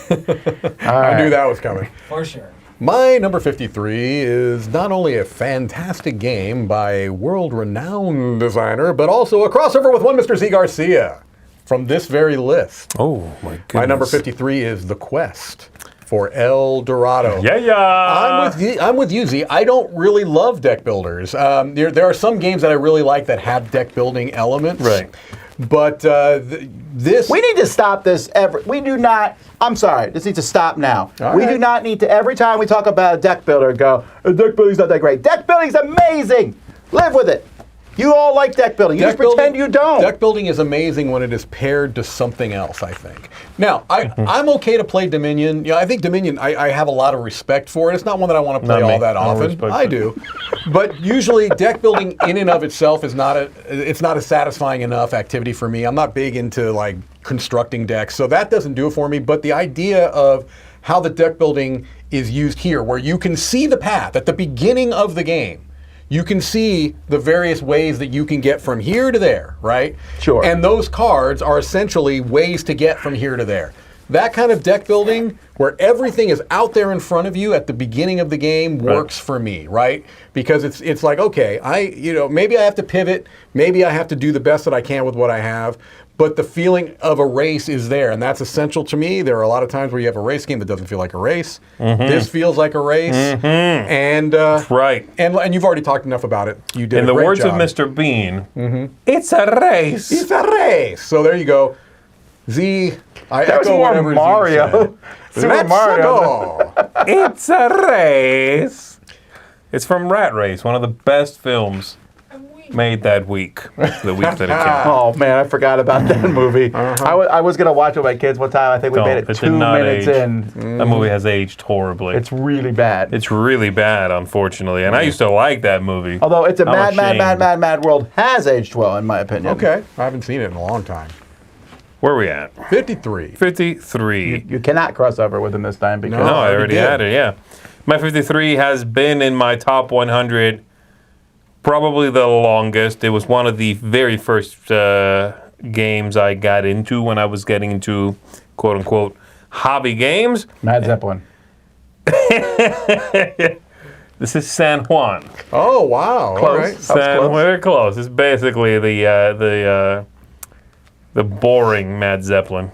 I knew that was coming. For sure. My number 53 is not only a fantastic game by a world-renowned designer, but also a crossover with one Mr. Zee Garcia from this very list. Oh, my goodness. My number 53 is The Quest for El Dorado. Yeah. I'm with you, Z. I don't really love deck builders. There are some games that I really like that have deck building elements. Right. But this... We need to stop this. We do not... I'm sorry. This needs to stop now. We do not need to, every time we talk about a deck builder, go, deck building's not that great. Deck building's amazing. Live with it. You all like deck building. You just pretend you don't. Deck building is amazing when it is paired to something else, I think. Now, I'm okay to play Dominion. I think Dominion, I have a lot of respect for it. It's not one that I want to play all that often. I do. But usually deck building in and of itself is not a satisfying enough activity for me. I'm not big into like constructing decks, so that doesn't do it for me. But the idea of how the deck building is used here, where you can see the path at the beginning of the game. You can see the various ways that you can get from here to there, right? Sure. And those cards are essentially ways to get from here to there. That kind of deck building, where everything is out there in front of you at the beginning of the game, works for me, right? Because it's like, okay, maybe I have to pivot, maybe I have to do the best that I can with what I have, but the feeling of a race is there, and that's essential to me. There are a lot of times where you have a race game that doesn't feel like a race. This feels like a race, and right. And you've already talked enough about it. You did in a the great words job. of Mr. Bean, it's a race. It's a race. So there you go. Z, I That was echo more whatever Mario. Let's go. It's a race. It's from Rat Race, one of the best films made that week, the week that it came out. Oh, man, I forgot about that movie. I was going to watch it with my kids one time. I think we made it 2 minutes in. That movie has aged horribly. It's really bad. It's really bad, unfortunately. And I used to like that movie. Although it's a I'm mad world, has aged well, in my opinion. Okay, I haven't seen it in a long time. Where are we at? 53. 53. You cannot cross over with him this time because No, I already did. had it, yeah. My 53 has been in my top 100 probably the longest. It was one of the very first games I got into when I was getting into quote-unquote hobby games. Mad Zeppelin. This is San Juan. Oh, wow. Close. All right. Very close. It's basically the boring Mad Zeppelin.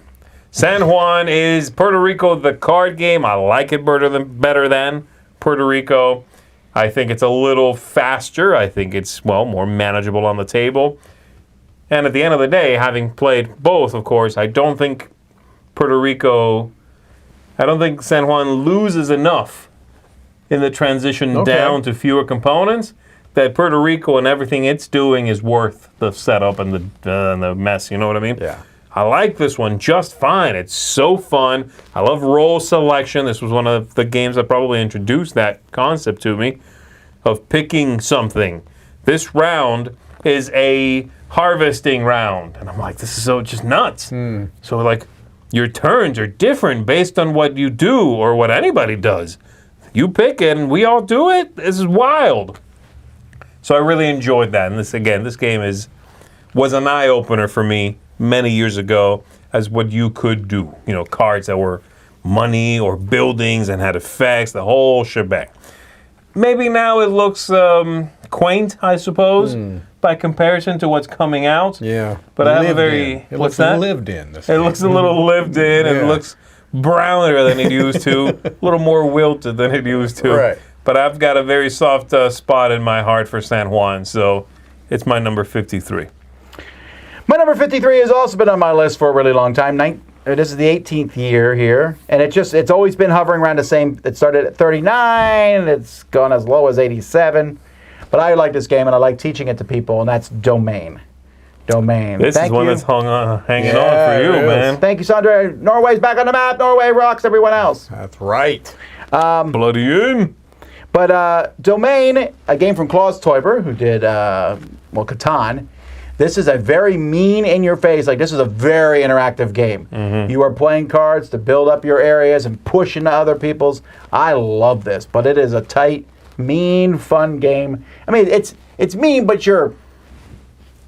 San Juan is Puerto Rico, the card game. I like it better than Puerto Rico. I think it's a little faster. I think it's, more manageable on the table. And at the end of the day, having played both, of course, I don't think San Juan loses enough in the transition down to fewer components that Puerto Rico and everything it's doing is worth the setup and the mess, you know what I mean? Yeah. I like this one just fine. It's so fun. I love role selection. This was one of the games that probably introduced that concept to me of picking something. This round is a harvesting round. And I'm like, this is so just nuts. So like, your turns are different based on what you do or what anybody does. You pick it and we all do it. This is wild. So I really enjoyed that. And this game was an eye-opener for me many years ago as what you could do. You know, cards that were money or buildings and had effects, the whole shebang. Maybe now it looks quaint, I suppose, by comparison to what's coming out. Yeah. But I have a Lived very... in. It what's looks that? lived in. This It looks a little lived in, and it Yeah. looks browner than it used to, a little more wilted than it used to. Right. But I've got a very soft spot in my heart for San Juan, so it's my number 53. My number 53 has also been on my list for a really long time. This is the 18th year here, and it's always been hovering around the same. It started at 39, and it's gone as low as 87. But I like this game, and I like teaching it to people, and that's Domain. Domain. This is one that's hanging on for you, it is. man. Thank you, Sandra. Norway's back on the map. Norway rocks everyone else. That's right. Bloody in. But Domain, a game from Klaus Teuber, who did, Catan. This is a very mean, in-your-face, this is a very interactive game. You are playing cards to build up your areas and push into other people's. I love this, but it is a tight, mean, fun game. I mean, it's mean, but you're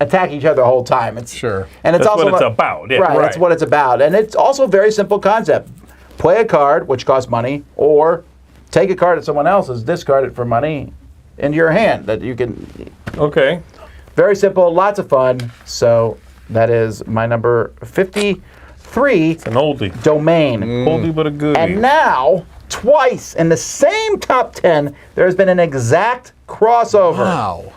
attacking each other the whole time. Sure. And it's That's also what it's about. Yeah. Right, that's what it's about. And it's also a very simple concept. Play a card, which costs money, or take a card that someone else's, discard it for money into your hand that you can... Okay. Very simple, lots of fun. So that is my number 53. It's an oldie. Domain. Oldie but a goodie. And now, twice in the same top 10, there has been an exact crossover. Wow.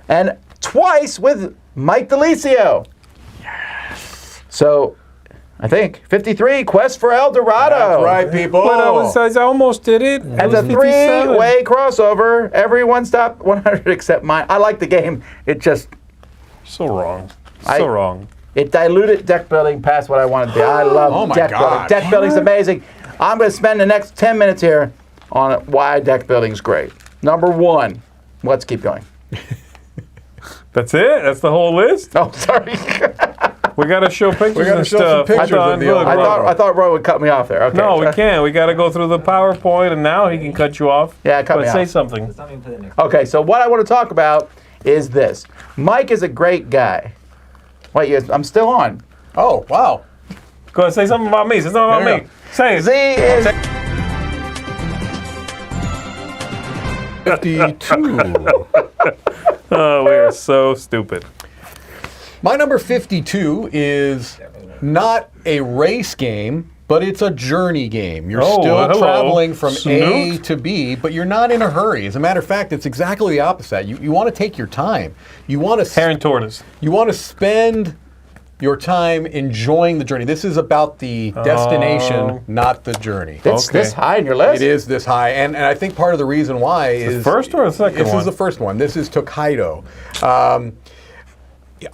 And twice with Mike DiLisio. Yes. So, I think 53, Quest for El Dorado. That's right, people. But I almost did it. It's a three-way crossover. Everyone's top 100 except mine. I like the game. It just... So wrong. I- So wrong. It diluted deck building past what I wanted to be. I love Oh my deck building. gosh. Deck building's amazing. I'm going to spend the next 10 minutes here on why deck building's great. Number one. Let's keep going. That's it? That's the whole list? Oh, sorry. We got to show pictures gotta and show some stuff. pictures of the look, old I look. thought Roy would cut me off there. Okay. No, we can't. We got to go through the PowerPoint, and now he can cut you off. Yeah, cut but me say off. something. Okay, so what I want to talk about is this. Mike is a great guy. Wait, yes, I'm still on. Oh, wow. Go ahead, say something about me. Say something There about you me. Say it. Z is... 52. Oh, we are so stupid. My number 52 is not a race game, but it's a journey game. You're Oh, still hello. traveling from A Snoot. to B, but you're not in a hurry. As a matter of fact, it's exactly the opposite. You want to take your time. You want to Heron tortoise. You want to spend your time enjoying the journey. This is about the destination, not the journey. It's Okay. this high in your list? It is this high, and I think part of the reason why is... first or the second This one? is the first one. This is Tokaido.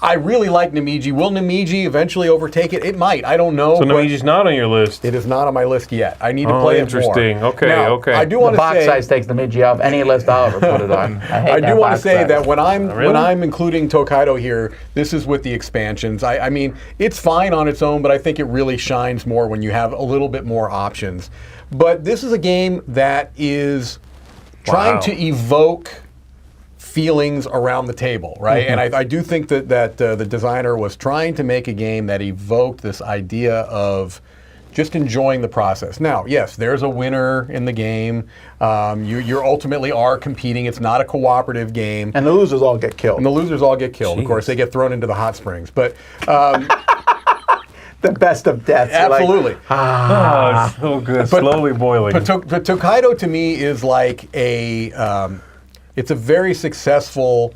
I really like Namiji. Will Namiji eventually overtake it? It might. I don't know. So but Namiji's not on your list. it is not on my list yet. I need to Oh, play interesting. it more. Okay, Now, okay. I do The want to box say... size takes the Miji off any list I'll ever put it on. I do want to say that when Really? I'm including Tokaido here, this is with the expansions. I mean, it's fine on its own, but I think it really shines more when you have a little bit more options. But this is a game that is trying Wow. to evoke feelings around the table, right? And I do think that the designer was trying to make a game that evoked this idea of just enjoying the process. Now, yes, there's a winner in the game. You ultimately are competing. It's not a cooperative game. And the losers all get killed. And the losers all get killed. Of course, Jeez. they get thrown into the hot springs. But The best of deaths. You're like, absolutely. Oh, it's so good. Slowly boiling. But Tokaido to me is like it's a very successful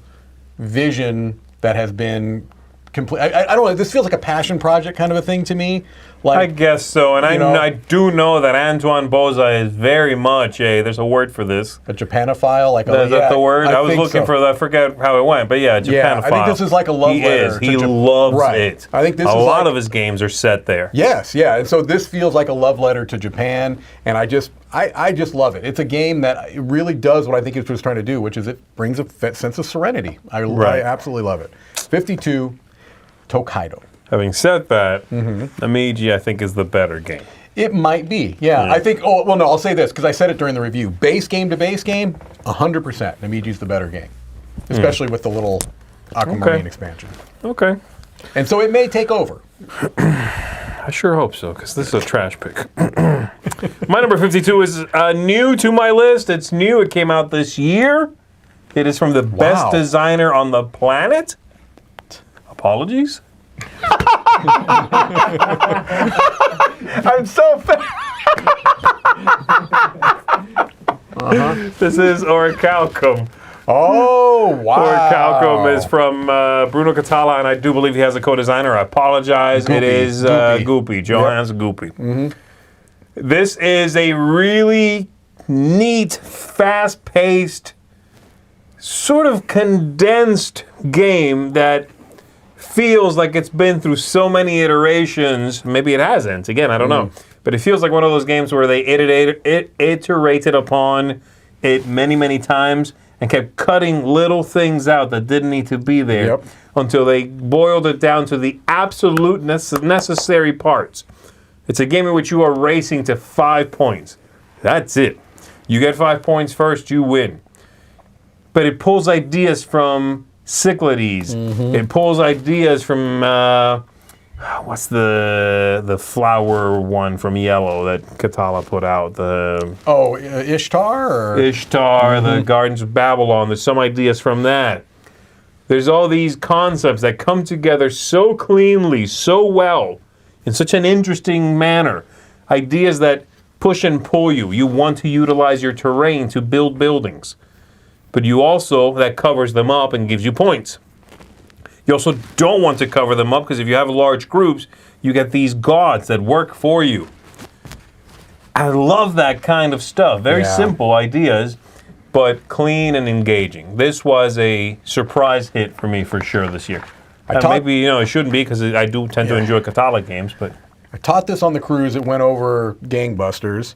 vision that has been complete. I don't know. This feels like a passion project kind of a thing to me. I Like guess so, and You know- I do know that Antoine Boza is very much there's a word for this. a Japanophile. Like Is that the word? I was think looking so. for that. I forget how it went, but yeah, Japanophile. Yeah, I think this is like a love he letter Is. to He Jap- loves Right. it. I think this a is lot like- of his games are set there. Yes, yeah, and so this feels like a love letter to Japan, and I just love it. It's a game that it really does what I think it was trying to do, which is it brings a sense of serenity. I Right. absolutely love it. 52, Tokaido. Having said that, Mm-hmm. Namiji I think is the better game. It might be, yeah. I think. Oh well, no. I'll say this because I said it during the review. Base game to base game, 100%. Namiji's the better game, especially with the little Aquamarine Okay. expansion. Okay. And so it may take over. I sure hope so, because this is a trash pick. My number 52 is new to my list. It's new. It came out this year. It is from the best designer on the planet. Apologies. I'm so This is Orichalcum. Oh, wow. Orichalcum is from Bruno Catala, and I do believe he has a co-designer. I apologize. Goopy. It is Goopy, Johannes Goopy. Mm-hmm. This is a really neat, fast-paced, sort of condensed game that feels like it's been through so many iterations. Maybe it hasn't. Again, I don't know. But it feels like one of those games where they iterated upon it many, many times and kept cutting little things out that didn't need to be there until they boiled it down to the absolute necessary parts. It's a game in which you are racing to 5 points. That's it. You get 5 points first, you win. But it pulls ideas from Cyclades. It pulls ideas from what's the flower one from Yellow that Catala put out? Ishtar? Or? Ishtar, the Gardens of Babylon. There's some ideas from that. There's all these concepts that come together so cleanly, so well, in such an interesting manner. Ideas that push and pull you. You want to utilize your terrain to build buildings. But you also, that covers them up and gives you points. You also don't want to cover them up because if you have large groups, you get these gods that work for you. I love that kind of stuff. Very simple ideas, but clean and engaging. This was a surprise hit for me for sure this year. Maybe it shouldn't be because I do tend to enjoy Catala games, but I taught this on the cruise. It went over gangbusters.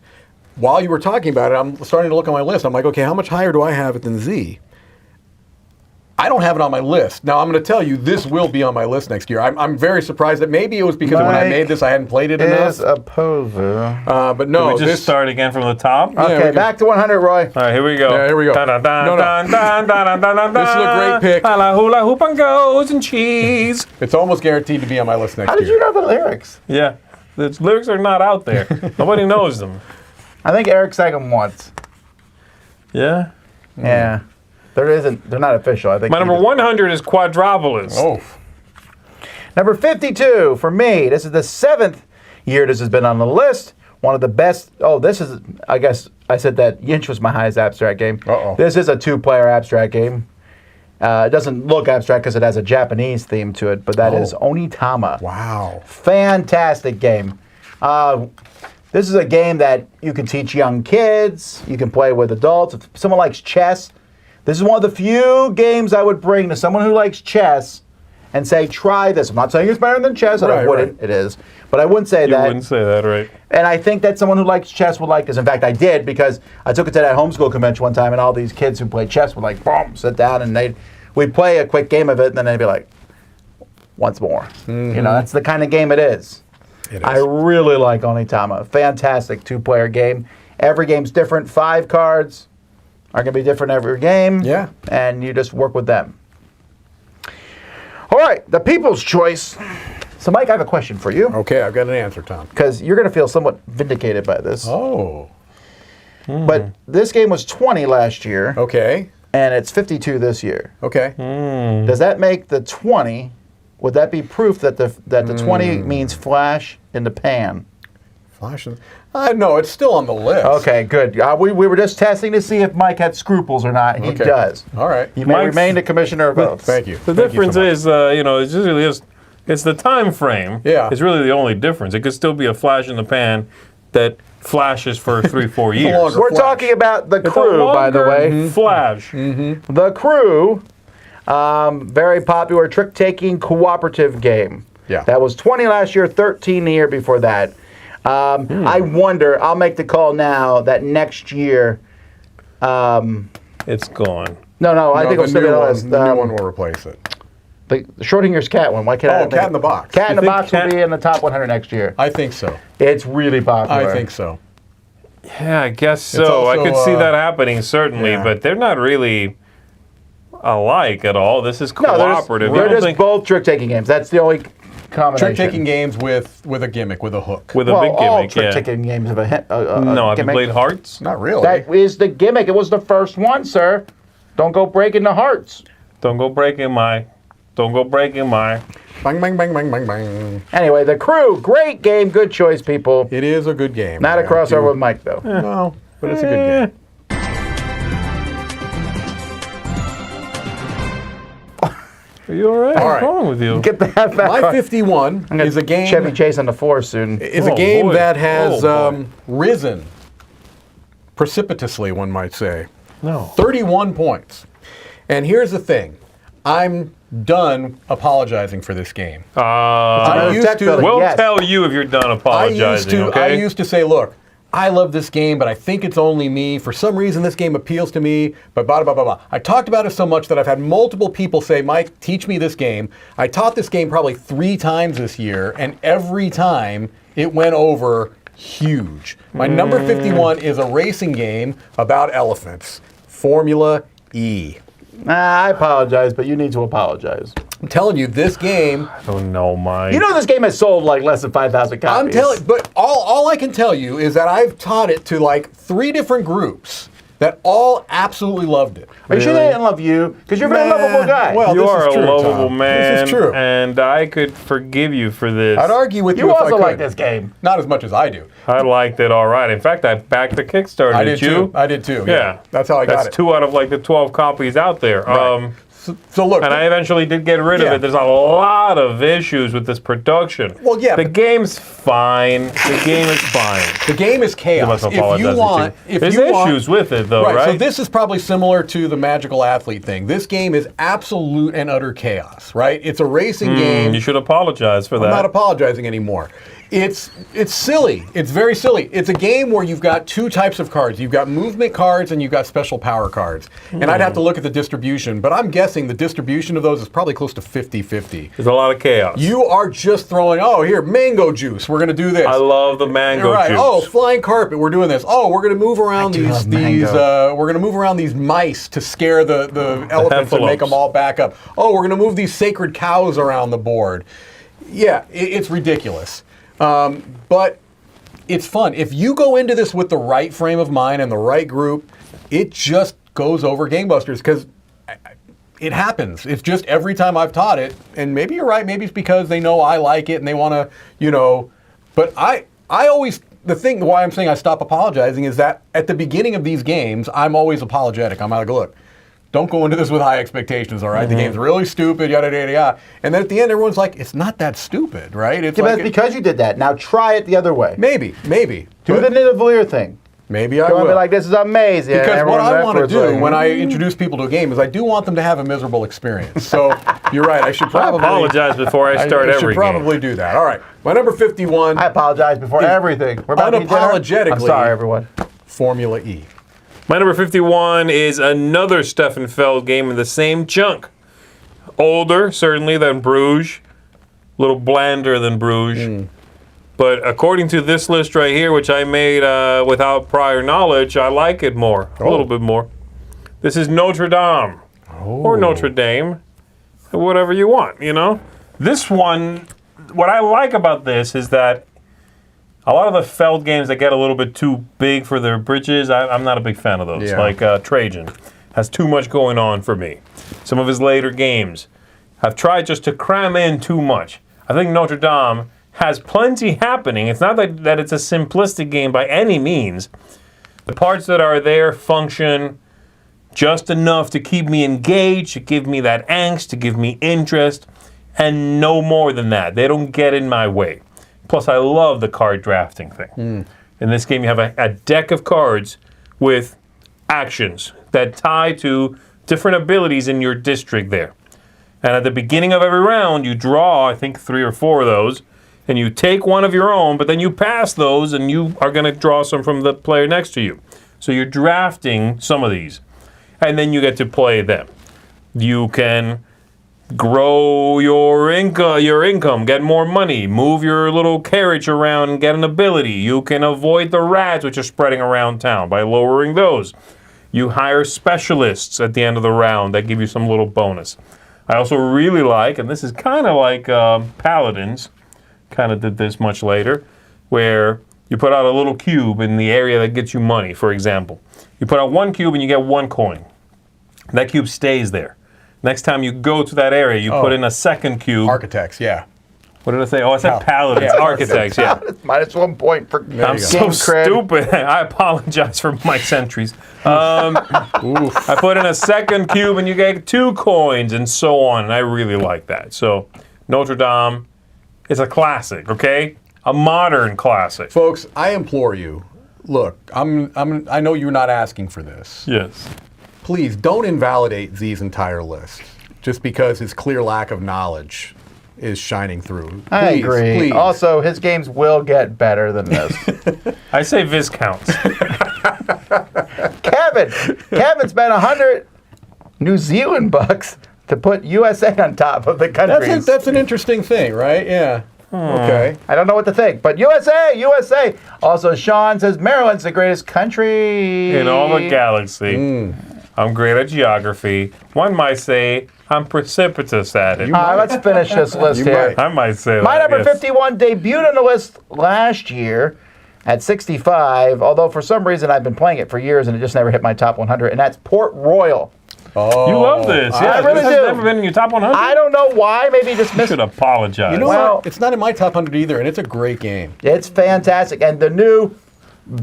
While you were talking about it, I'm starting to look on my list. I'm like, okay, how much higher do I have it than Z? I don't have it on my list. Now, I'm going to tell you, this will be on my list next year. I'm very surprised that maybe it was because when I made this, I hadn't played it enough. is a poser. But no, we just start again from the top. Okay, back to 100, Roy. All right, here we go. Yeah, here we go. This is a great pick. Hula hoop and goes and cheese. It's almost guaranteed to be on my list next year. How did you know the lyrics? Yeah, the lyrics are not out there. Nobody knows them. I think Eric sang them once. Yeah? Yeah. They're not official. I think My number 100 is Quadropolis. Oh. Number 52 for me. This is the 7th year this has been on the list. One of the best. I guess I said that Yinch was my highest abstract game. This is a 2-player abstract game. It doesn't look abstract because it has a Japanese theme to it, but that is Onitama. Wow. Fantastic game. This is a game that you can teach young kids. You can play with adults. If someone likes chess, this is one of the few games I would bring to someone who likes chess and say, try this. I'm not saying it's better than chess, and I wouldn't. Right. It is. But I wouldn't say that. You wouldn't say that, right. And I think that someone who likes chess would like this. In fact, I did, because I took it to that homeschool convention one time, and all these kids who play chess would boom, sit down, and we'd play a quick game of it, and then they'd be like, once more. That's the kind of game it is. I really like Onitama. Fantastic 2-player game. Every game's different. 5 cards are going to be different every game. Yeah. And you just work with them. All right, the people's choice. So, Mike, I have a question for you. Okay, I've got an answer, Tom. Because you're going to feel somewhat vindicated by this. Oh. But this game was 20 last year. Okay. And it's 52 this year. Okay. Does that make the 20... Would that be proof that the 20 means flash in the pan? Flash in... no, it's still on the list. Okay, good. We were just testing to see if Mike had scruples or not, and he does. All right. You may remain the commissioner of votes. Thank you. The difference is, it's really just, it's the time frame. Yeah. It's really the only difference. It could still be a flash in the pan that flashes for 3-4 years. We're talking about the Crew, by the way. Flash. The Crew. Very popular trick-taking cooperative game. Yeah. That was 20 last year, 13 the year before that. I wonder, I'll make the call now that next year... it's gone. No, I think it'll still be on the list. The new one will replace it. The Schrodinger's cat one. Why can't I Cat in the Box. Cat in the Box will be in the top 100 next year. I think so. It's really popular. I think so. Yeah, I guess so. I could see that happening, certainly, but they're not really... alike at all. This is cooperative. No, they're just both trick-taking games. That's the only combination. Trick-taking games with a gimmick, with a hook. With a big gimmick, all trick-taking games have a no, have you gimmick. played Hearts? Not really. That is the gimmick. It was the first one, sir. Don't go breaking the hearts. Don't go breaking my. Bang, bang, bang, bang, bang, bang. Anyway, The Crew, great game, good choice, people. It is a good game. Not a crossover with Mike, though. No, but it's a good game. Are you all right? All What's right. wrong with you? Get the hat back My on. 51 I'm gonna is a game. Chevy Chase on the floor soon. Is a Oh, game boy. that has Oh, boy. risen precipitously, one might say. No. 31 points. And here's the thing. I'm done apologizing for this game. I used tech to- building, We'll yes. tell you if you're done apologizing, I okay? used to say, look, I love this game, but I think it's only me. For some reason, this game appeals to me, but blah, blah, blah, blah. I talked about it so much that I've had multiple people say, Mike, teach me this game. I taught this game probably 3 times this year, and every time it went over huge. My number 51 is a racing game about elephants, Formula E. I apologize, but you need to apologize. I'm telling you, this game, Oh, no, Mike. You know this game has sold like less than 5,000 copies. I'm telling, but all I can tell you is that I've taught it to like 3 different groups that all absolutely loved it. Are you sure they didn't love you? Because you're a very lovable guy. Well, You this are is true, a lovable Tom. man, This is true. and I could forgive you for this. I'd argue with you, you if I also could. like this game. Not as much as I do. I liked it all right. In fact, I backed the Kickstarter. I did you? too. I did too. Yeah. That's how I got That's it. 2 out of like the 12 copies out there. Right. So look, And I eventually did get rid of Yeah. it. There's a lot of issues with this production. Well, yeah, The but- game's fine. The game is fine. the game is You chaos. must If apologize you to want, you. if There's you want, issues with it, though, right? right? So this is probably similar to the magical athlete thing. This game is absolute and utter chaos, right? It's a racing game. You should apologize for I'm that. not apologizing anymore. It's silly. It's very silly. It's a game where you've got 2 types of cards. You've got movement cards and you've got special power cards. And I'd have to look at the distribution, but I'm guessing the distribution of those is probably close to 50-50. There's a lot of chaos. You are just throwing, oh, here, mango juice. We're going to do this. I love the mango Right. juice. Oh, flying carpet. We're doing this. Oh, we're going to move around do these love mango. we're going to move around these mice to scare the elephants and make heffalumps. them all back up. Oh, we're going to move these sacred cows around the board. Yeah, it's ridiculous. But it's fun. If you go into this with the right frame of mind and the right group, it just goes over gangbusters because it happens. It's just every time I've taught it, and maybe you're right, maybe it's because they know I like it and they want to, but I always, the thing why I'm saying I stop apologizing is that at the beginning of these games, I'm always apologetic. I'm like, look, don't go into this with high expectations, all right? The game's really stupid, yada, yada, yada. And then at the end, everyone's like, it's not that stupid, right? It's Yeah, but like, it's because you did that. Now try it the other way. maybe. Do the Nidavellir thing. Maybe I Go and will. be like, this is amazing. Because And what everyone I want to afterwards do like, when I introduce people to a game is I do want them to have a miserable experience. So you're right. I should probably Apologize before I start I every should probably do that. All right. My number 51, I apologize before everything. We're about to eat dinner. unapologetically- I'm sorry, everyone. Formula E. My number 51 is another Stefan Feld game in the same chunk. Older, certainly, than Bruges. A little blander than Bruges. But according to this list right here, which I made without prior knowledge, I like it more. A little bit more. This is Notre Dame. Or Notre Dame. Whatever you want, This one, what I like about this is that a lot of the Feld games that get a little bit too big for their britches, I'm not a big fan of those. Yeah. Like Trajan has too much going on for me. Some of his later games have tried just to cram in too much. I think Notre Dame has plenty happening. It's not that it's a simplistic game by any means. The parts that are there function just enough to keep me engaged, to give me that angst, to give me interest, and no more than that. They don't get in my way. Plus, I love the card drafting thing. In this game, you have a deck of cards with actions that tie to different abilities in your district there. And at the beginning of every round, you draw, I think, 3 or 4 of those, and you take one of your own, but then you pass those, and you are going to draw some from the player next to you. So you're drafting some of these, and then you get to play them. You can grow your income, get more money, move your little carriage around and get an ability. You can avoid the rats which are spreading around town by lowering those. You hire specialists at the end of the round that give you some little bonus. I also really like, and this is kind of like Paladins, kind of did this much later, where you put out a little cube in the area that gets you money, for example. You put out 1 cube and you get 1 coin. That cube stays there. Next time you go to that area, you put in a second cube. Architects, yeah. What did I say? Oh, I said paladins. Yeah, Architects, yeah. Minus 1 point for I'm so stupid. I apologize for Mike's entries. I put in a second cube and you get 2 coins and so on. And I really like that. So Notre Dame is a classic, okay? A modern classic. Folks, I implore you. Look, I know you're not asking for this. Yes. Please don't invalidate Zee's entire list just because his clear lack of knowledge is shining through. I agree. Please. Also, his games will get better than this. I say Viscounts. Kevin spent 100 New Zealand bucks to put USA on top of the countries. That's an interesting thing, right? Yeah. Okay. I don't know what to think, but USA. Also, Sean says Maryland's the greatest country In all the galaxy. I'm great at geography. One might say I'm precipitous at it. Let's finish this list here. I might say My that, number yes. 51 debuted on the list last year at 65, although for some reason I've been playing it for years and it just never hit my top 100, and that's Port Royal. Oh, You love this. Yeah, I really this has do. never been in your top 100? I don't know why. Maybe just You missed should apologize. You know Well- what? It's not in my top 100 either, and it's a great game. It's fantastic. And the new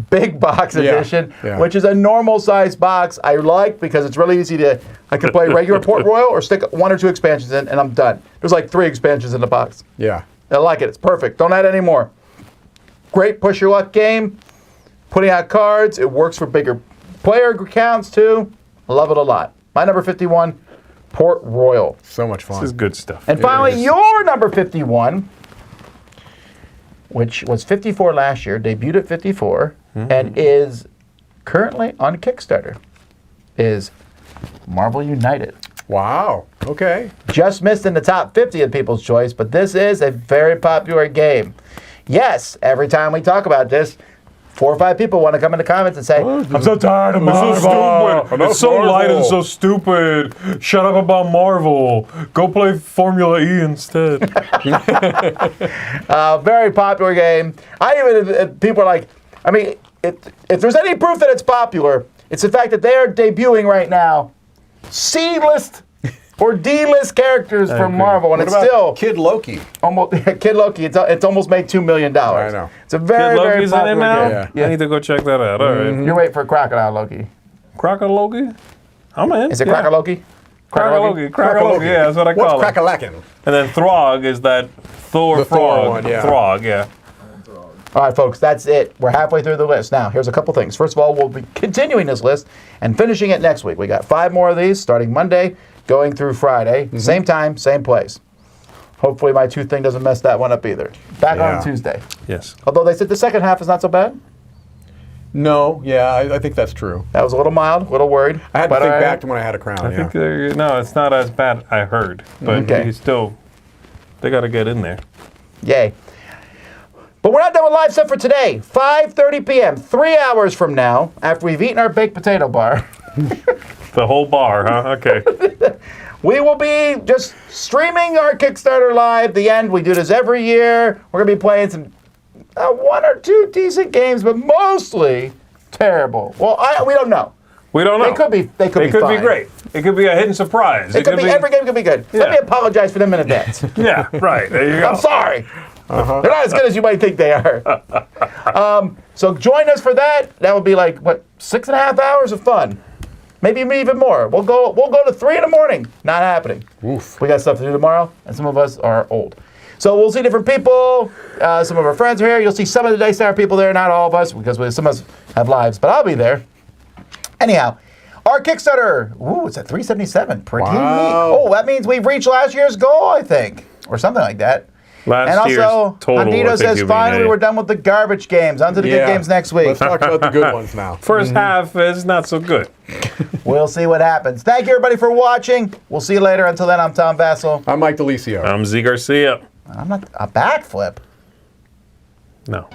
big box edition, yeah. which is a normal size box, I like because it's really easy to, I can play regular Port Royal or stick 1 or 2 expansions in and I'm done. There's like 3 expansions in the box. Yeah. I like it. It's perfect. Don't add any more. Great push your luck game. Putting out cards. It works for bigger player counts too. I love it a lot. My number 51, Port Royal. So much fun. This is good stuff. And finally, your number 51, which was 54 last year, debuted at 54, and is currently on Kickstarter, is Marvel United. Wow. Okay. Just missed in the top 50 of People's Choice, but this is a very popular game. Yes, every time we talk about this, 4 or 5 people want to come in the comments and say, I'm so tired of Marvel. It's so stupid. It's so light and so stupid. Shut up about Marvel. Go play Formula E instead. Very popular game. If people are like, I mean, if there's any proof that it's popular, it's the fact that they are debuting right now C-list or D-list characters from Marvel, and What it's about still Kid Loki? almost Kid Loki. It's almost made $2 million. I know. It's a very Kid very Loki's in it popular now? game. I need to go check that out. All right. You're waiting for Crocodile Loki. Crocodile Loki? I'm in. Is it yeah. Crocodile Loki? Crocodile Loki. Crocodile Loki, yeah, that's what I call What's it. crack-a-lackin'? And then Throg is that Thor The Thor frog. one, yeah. Throg, yeah. All right, folks, that's it. We're halfway through the list. Now, here's a couple things. First of all, we'll be continuing this list and finishing it next week. We got 5 more of these starting Monday, going through Friday. Same time, same place. Hopefully my tooth thing doesn't mess that one up either. Back on Tuesday. Yes. Although they said the second half is not so bad. No, yeah, I think that's true. That was a little mild, a little worried. I had to but think back to when I had a crown. I think no, it's not as bad, I heard. But Okay. he's still, they got to get in there. Yay. But we're not done with live stuff for today. 5:30 p.m., 3 hours from now, after we've eaten our baked potato bar, The whole bar, huh? Okay. we will be just streaming our Kickstarter live. The end. We do this every year. We're going to be playing some 1 or 2 decent games, but mostly terrible. Well, we don't know. We don't know. They could be fine. great. It could be a hidden surprise. It could be every game could be good. Let Yeah. me apologize for them in advance. Yeah, right. There you go. I'm sorry. They're not as good as you might think they are. So join us for that. That will be like 6.5 hours of fun. Maybe even more. We'll go to 3 in the morning. Not happening. Oof. We got stuff to do tomorrow, and some of us are old. So we'll see different people. Some of our friends are here. You'll see some of the Dice Tower people there, not all of us, because some of us have lives, but I'll be there. Anyhow, our Kickstarter, it's at $377. Pretty neat. Wow. Oh, that means we've reached last year's goal, I think, or something like that. Last and year's also, total, I Andito think says, you mean, finally, eh? we're done with the garbage games. On to the good games next week. Let's talk about the good ones now. First half is not so good. We'll see what happens. Thank you, everybody, for watching. We'll see you later. Until then, I'm Tom Vasel. I'm Mike DiLisio. I'm Zee Garcia. I'm not a backflip. No.